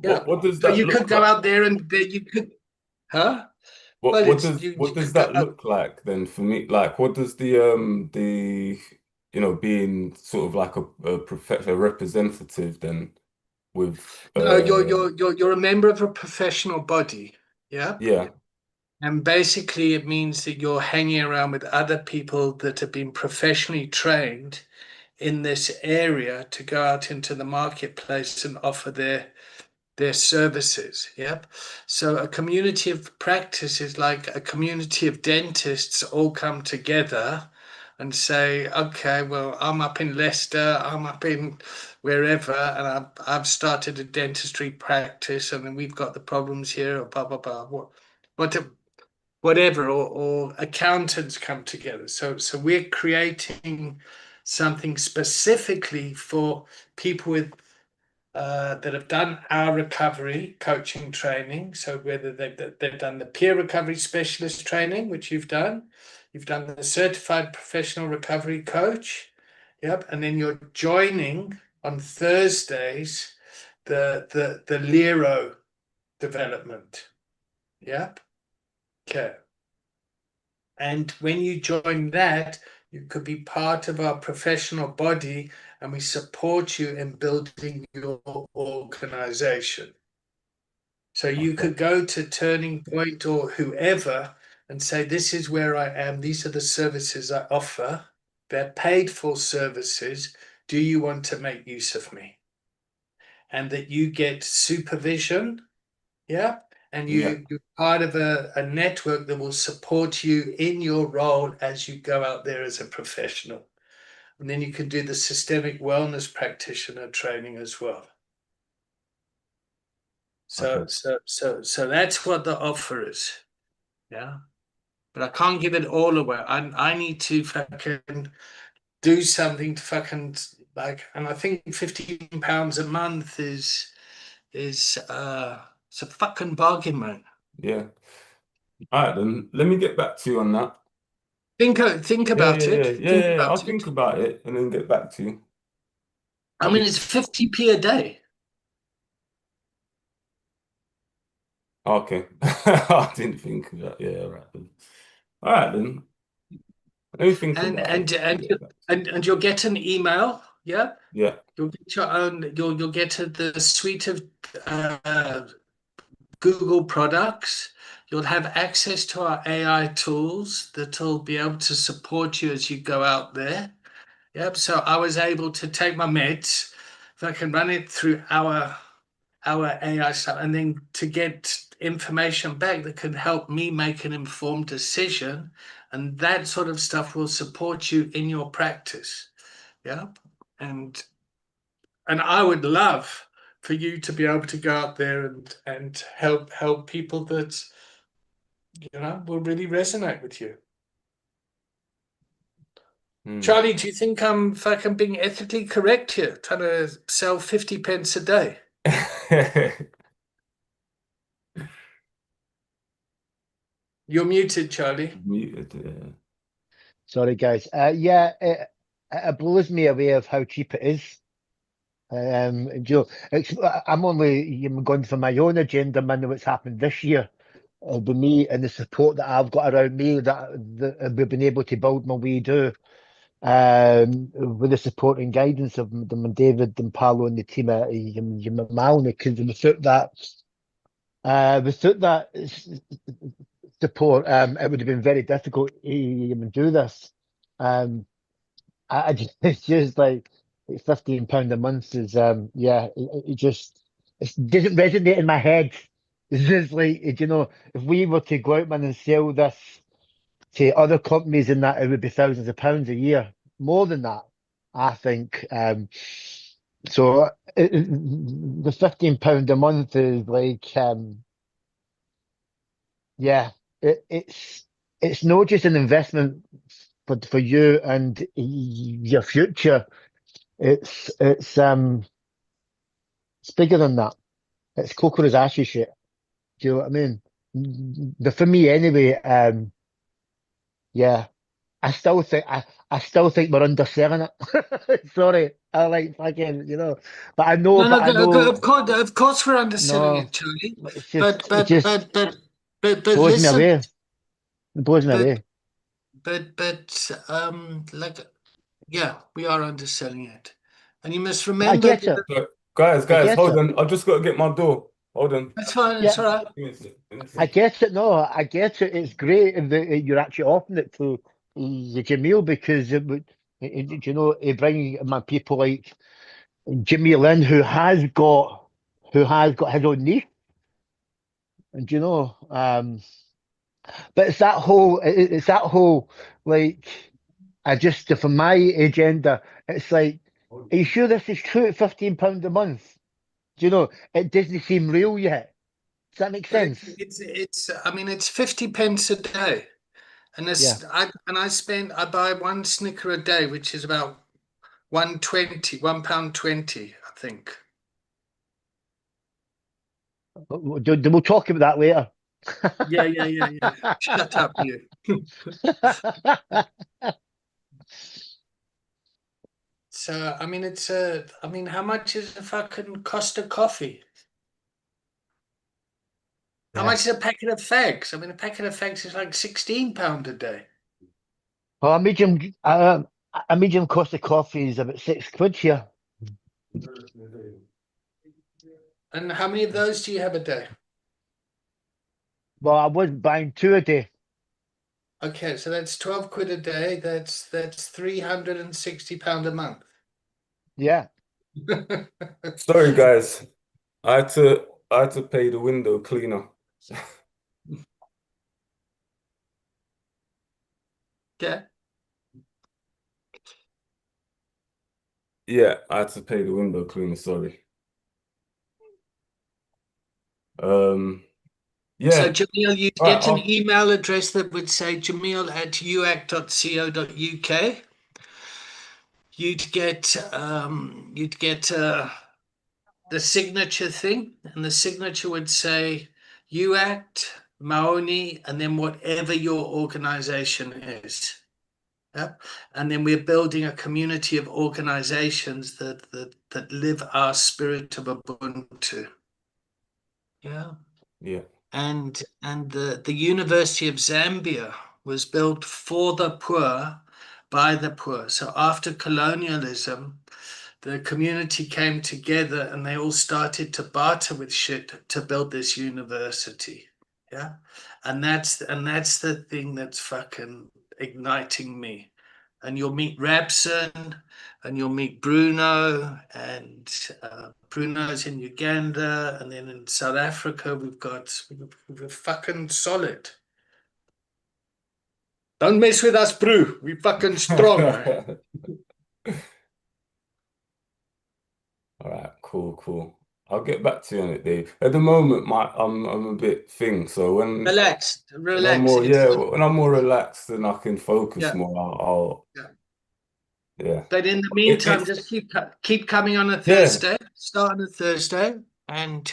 yeah. what does So that you could look go like? out there and you could, huh? What Well, what it's does you what does could go that out. look like then for me? Like, what does the being sort of like a representative then with No, you're a member of a professional body. Yeah. yeah, And basically it means that you're hanging around with other people that have been professionally trained in this area to go out into the marketplace and offer their services. Yep. So a community of practice is like a community of dentists all come together and say, okay, well, I'm up in Leicester, I'm up in wherever, and I've started a dentistry practice, and then we've got the problems here, or blah blah blah. What whatever, or accountants come together. So we're creating something specifically for people with that have done our recovery coaching training. So whether they've done the peer recovery specialist training, which you've done the certified professional recovery coach, yep, and then you're joining on Thursdays the Lero development, yep, okay. And when you join that, you could be part of our professional body and we support you in building your organization. So you okay, could go to Turning Point or whoever and say, this is where I am. These are the services I offer. They're paid for services. do you want to make use of me? And that you get supervision, yeah, and you're part of a network that will support you in your role as you go out there as a professional. And then you can do the systemic wellness practitioner training as well. So that's what the offer is. Yeah. But I can't give it all away. I need to fucking do something to fucking like, and I think £15 a month is it's a fucking bargain, man. Yeah. All right, then let me get back to you on that. Think Yeah, about yeah, it. yeah, Think yeah, yeah. I'll about think it. about it and then get back to you. I mean, it's 50p a day. Okay. I didn't think of that. Yeah, all right then. All right then. Let me think And about and it. and and you'll get an email, yeah? Yeah. You'll get your own, you'll get the suite of Google products. You'll have access to our AI tools that'll be able to support you as you go out there. Yep. So I was able to take my meds, if I can run it through our AI stuff, and then to get information back that can help me make an informed decision, and that sort of stuff will support you in your practice. Yeah, and I would love for you to be able to go out there and help people that will really resonate with you. Charlie, do you think I'm fucking being ethically correct here, trying to sell 50 pence a day? You're muted, Charlie. Muted, yeah. Sorry, guys. Yeah, it blows me away of how cheap it is. I'm only going for my own agenda, man, what's happened this year. With me and the support that I've got around me, that we've been able to build my way do, with the support and guidance of David and Paolo and the team at Malney, because without that support, it would have been very difficult to even do this. It's just like £15 a month is it doesn't resonate in my head. It's just like, if we were to go out, man, and sell this to other companies and that, it would be thousands of pounds a year, more than that, I think. So the £15 a month is like, it's not just an investment for you and your future. It's bigger than that. It's Coco's ashy shit. Do you know what I mean? For me anyway, yeah. I still think we're underselling it. Sorry. I like fucking, but I know, No, of course we're underselling no, it, Charlie. it's But just, it just blows me listen, away. It blows me but away. like, yeah, we are underselling it, and you must I remember get it. that So, guys, get hold it. on. I just got to get my door. Hold on. that's fine. It's Yeah, all right. Give me a sec, give me a I sec. get it. No, I get it. It's great that you're actually offering it to Jamil, because it would, it bring my people like Jimmy Lynn, who has got his own niche, and but it's that whole like, I just, for my agenda, it's like, are you sure this is true at £15 a month? It doesn't seem real yet. Does that make But sense? it's I mean, it's 50 pence a day, and Yeah. I buy one Snicker a day, which is about £1.20, I think. We'll talk about that later. Yeah. Shut up, you. So I mean, I mean, how much is a fucking cost of coffee? How Yeah. much is a packet of fags? I mean, a packet of fags is like £16 a day. Well, a medium cost of coffee is about £6 here. And how many of those do you have a day? Well, I was buying two a day. Okay, so that's 12 quid a day. That's £360 a month. Yeah. Sorry, guys. I had to pay the window cleaner. Okay. Yeah, I had to pay the window cleaner, sorry. Um, So yeah. Jamil, you'd All right, get an email address that would say jamil@uact.co.uk. You'd get the signature thing, and the signature would say UACT, Maoni, and then whatever your organization is. Yeah. And then we're building a community of organizations that live our spirit of Ubuntu. Yeah. yeah. And the University of Zambia was built for the poor by the poor. So after colonialism, the community came together and they all started to barter with shit to build this university. Yeah. And that's the thing that's fucking igniting me. And you'll meet Rabson and you'll meet Bruno, and Bruno's in Uganda, and then in South Africa we're fucking solid. Don't mess with us, Bru. We fucking strong. All right, cool. I'll get back to you on it, Dave. At the moment, I'm a bit thing, so Relax. when I'm more It's when I'm more relaxed and I can focus yeah. more, I'll Yeah. yeah. But in the It, meantime, it's just keep coming on a yeah, Thursday. Start on a Thursday, and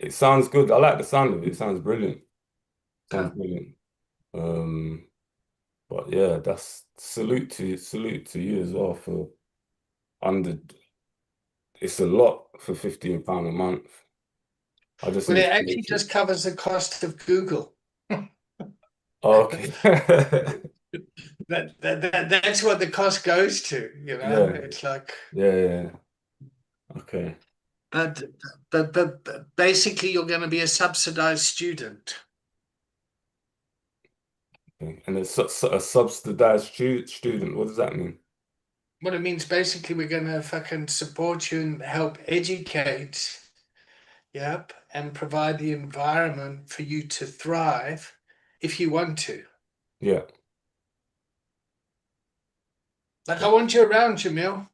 it sounds good. I like the sound of it. It sounds brilliant. Sounds uh, brilliant. Um, but yeah, that's salute to you as well for under. It's a lot for £15 a month. I just well, it need to actually make it. just covers the cost of Google. Oh, okay. That's what the cost goes to. Yeah, It's like, yeah. Okay. but but basically, you're going to be a subsidized student. Okay. And a subsidized student. What does that mean? What it means basically, we're going to fucking support you and help educate, yep, and provide the environment for you to thrive if you want to. Yeah. Like, I want you around, Jamil.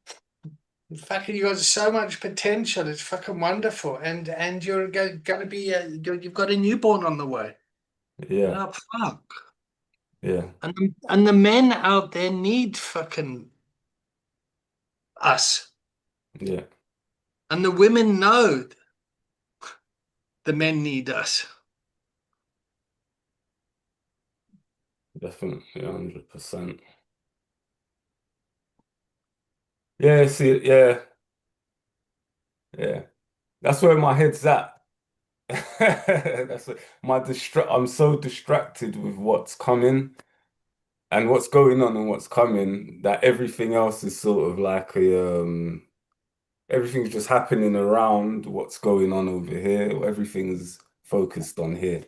Fucking, you got so much potential. It's fucking wonderful, and you're going to be you've got a newborn on the way. Yeah. Oh fuck! Yeah. And the men out there need fucking us, Yeah. and the women know the men need us. Definitely 100%. Yeah, see, yeah. That's where my head's at. That's what, I'm so distracted with what's coming and what's going on and what's coming that everything else is sort of like everything's just happening around what's going on over here. Everything's focused on here.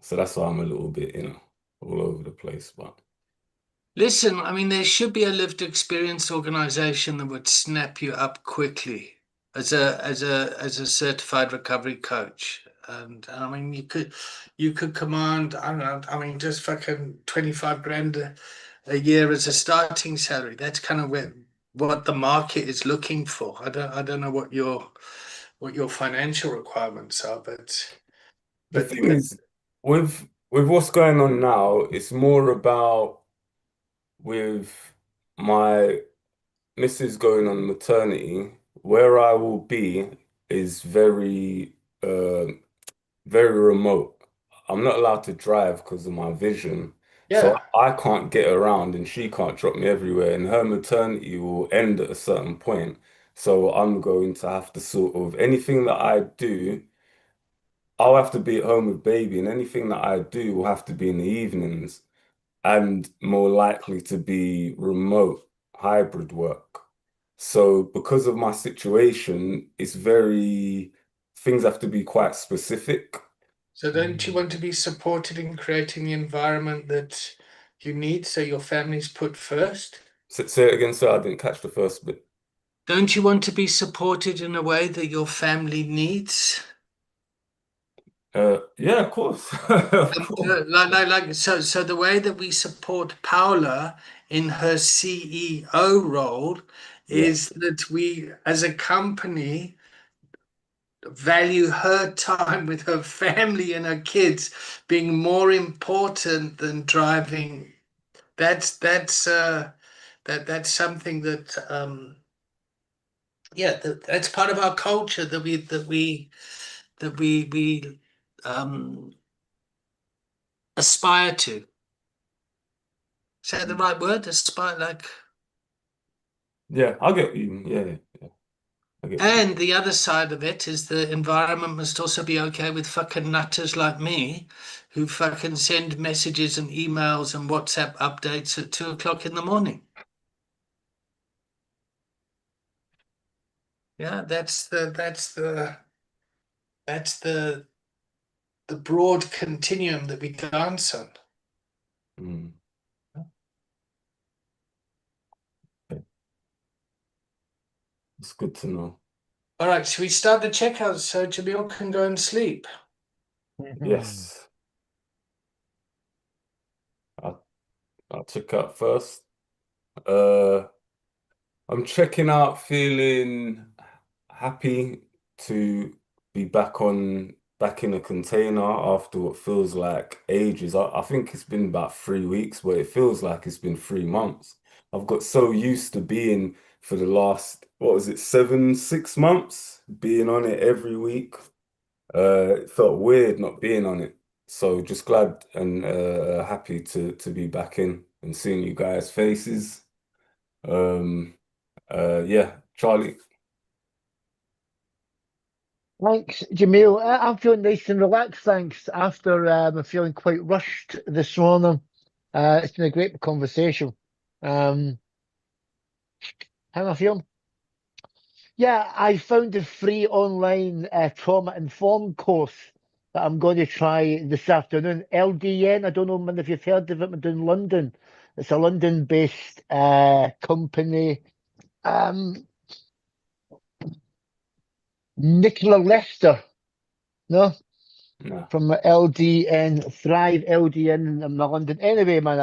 So that's why I'm a little bit, all over the place. But Listen, I mean, there should be a lived experience organization that would snap you up quickly as a certified recovery coach. And I mean, you could command, I don't know, I mean, just fucking 25 grand a year as a starting salary. That's kind of what the market is looking for. I don't know what your financial requirements are, but the but thing but is, with what's going on now, it's more about with my missus going on maternity, where I will be is um very remote. I'm not allowed to drive because of my vision. So yeah. I can't get around and she can't drop me everywhere. And her maternity will end at a certain point. So I'm going to have to sort of anything that I do, I'll have to be at home with baby, and anything that I do will have to be in the evenings and more likely to be remote hybrid work. So because of my situation, things have to be quite specific. So don't you want to be supported in creating the environment that you need so your family's put first? Say it again, sir. I didn't catch the first bit. Don't you want to be supported in a way that your family needs? Yeah, of course. Of course. So the way that we support Paula in her CEO role Yeah. is that we, as a company, value her time with her family and her kids being more important than driving. That's something that that's part of our culture that we um aspire to. Is that the right word? Aspire, like. Yeah, I get you. Yeah, yeah, I get you. And the other side of it is the environment must also be okay with fucking nutters like me who fucking send messages and emails and WhatsApp updates at 2 o'clock in the morning. Yeah, that's the broad continuum that we dance on. Mm. Okay. It's good to know. All right, should we start the checkout so Jamil can go and sleep? Yes. I'll, I'll check out first. Uh, I'm checking out feeling happy to be back in a container after what feels like ages. I think it's been about 3 weeks, but it feels like it's been 3 months. I've got so used to being for the last, what was it, 6 months, being on it every week. It felt weird not being on it. So just glad and happy to be back in and seeing you guys' faces. Um, yeah, Charlie. Thanks, Jamil. I'm feeling nice and relaxed, thanks, after I'm feeling quite rushed this morning. It's been a great conversation. How am I feeling? Yeah, I found a free online trauma informed course that I'm going to try this afternoon. LDN, I don't know if you've heard of it, but in London. It's a London-based company. Um, Nicola Lester, no? No. From LDN, Thrive LDN in London. Anyway, man,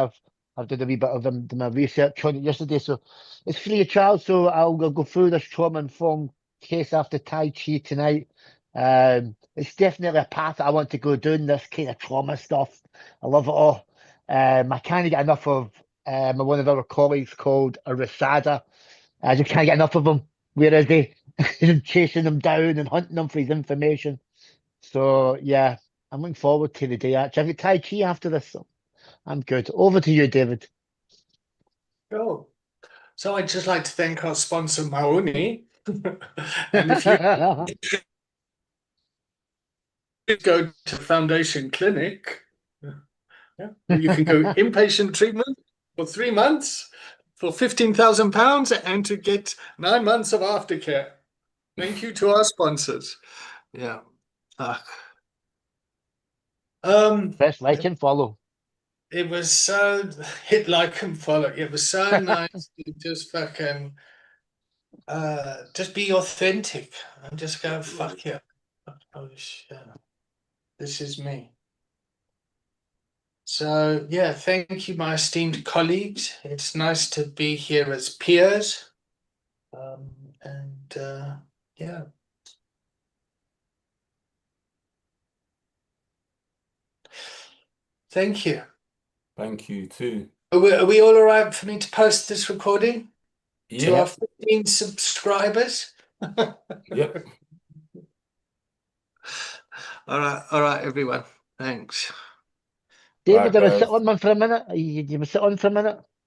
I've done a wee bit of my research on it yesterday, so it's free of charge. So I'll go through this trauma informed case after Tai Chi tonight. It's definitely a path I want to go doing, this kind of trauma stuff. I love it all. I can't get enough of one of our colleagues called Arasada. I just can't get enough of him. Where is he? Chasing him down and hunting him for his information. So yeah, I'm looking forward to the day. Actually, I've got Tai Chi after this, so I'm good. Over to you, David. Cool. So I'd just like to thank our sponsor, Maoni. And if you go to Foundation Clinic, you can go inpatient treatment for 3 months for £15,000 and to get 9 months of aftercare. Thank you to our sponsors. Yeah. Press like and follow. It was so hit like and follow. It was so nice to just fucking just be authentic and just go fuck yeah. Oh shit. This is me. So yeah, thank you, my esteemed colleagues. It's nice to be here as peers. And yeah. Thank you. Thank you too. Are we all right for me to post this recording to our Yep. 15 subscribers? Yep. All right, everyone. Thanks. David, Right, I was sit guys. on one for a minute. You sit on for a minute.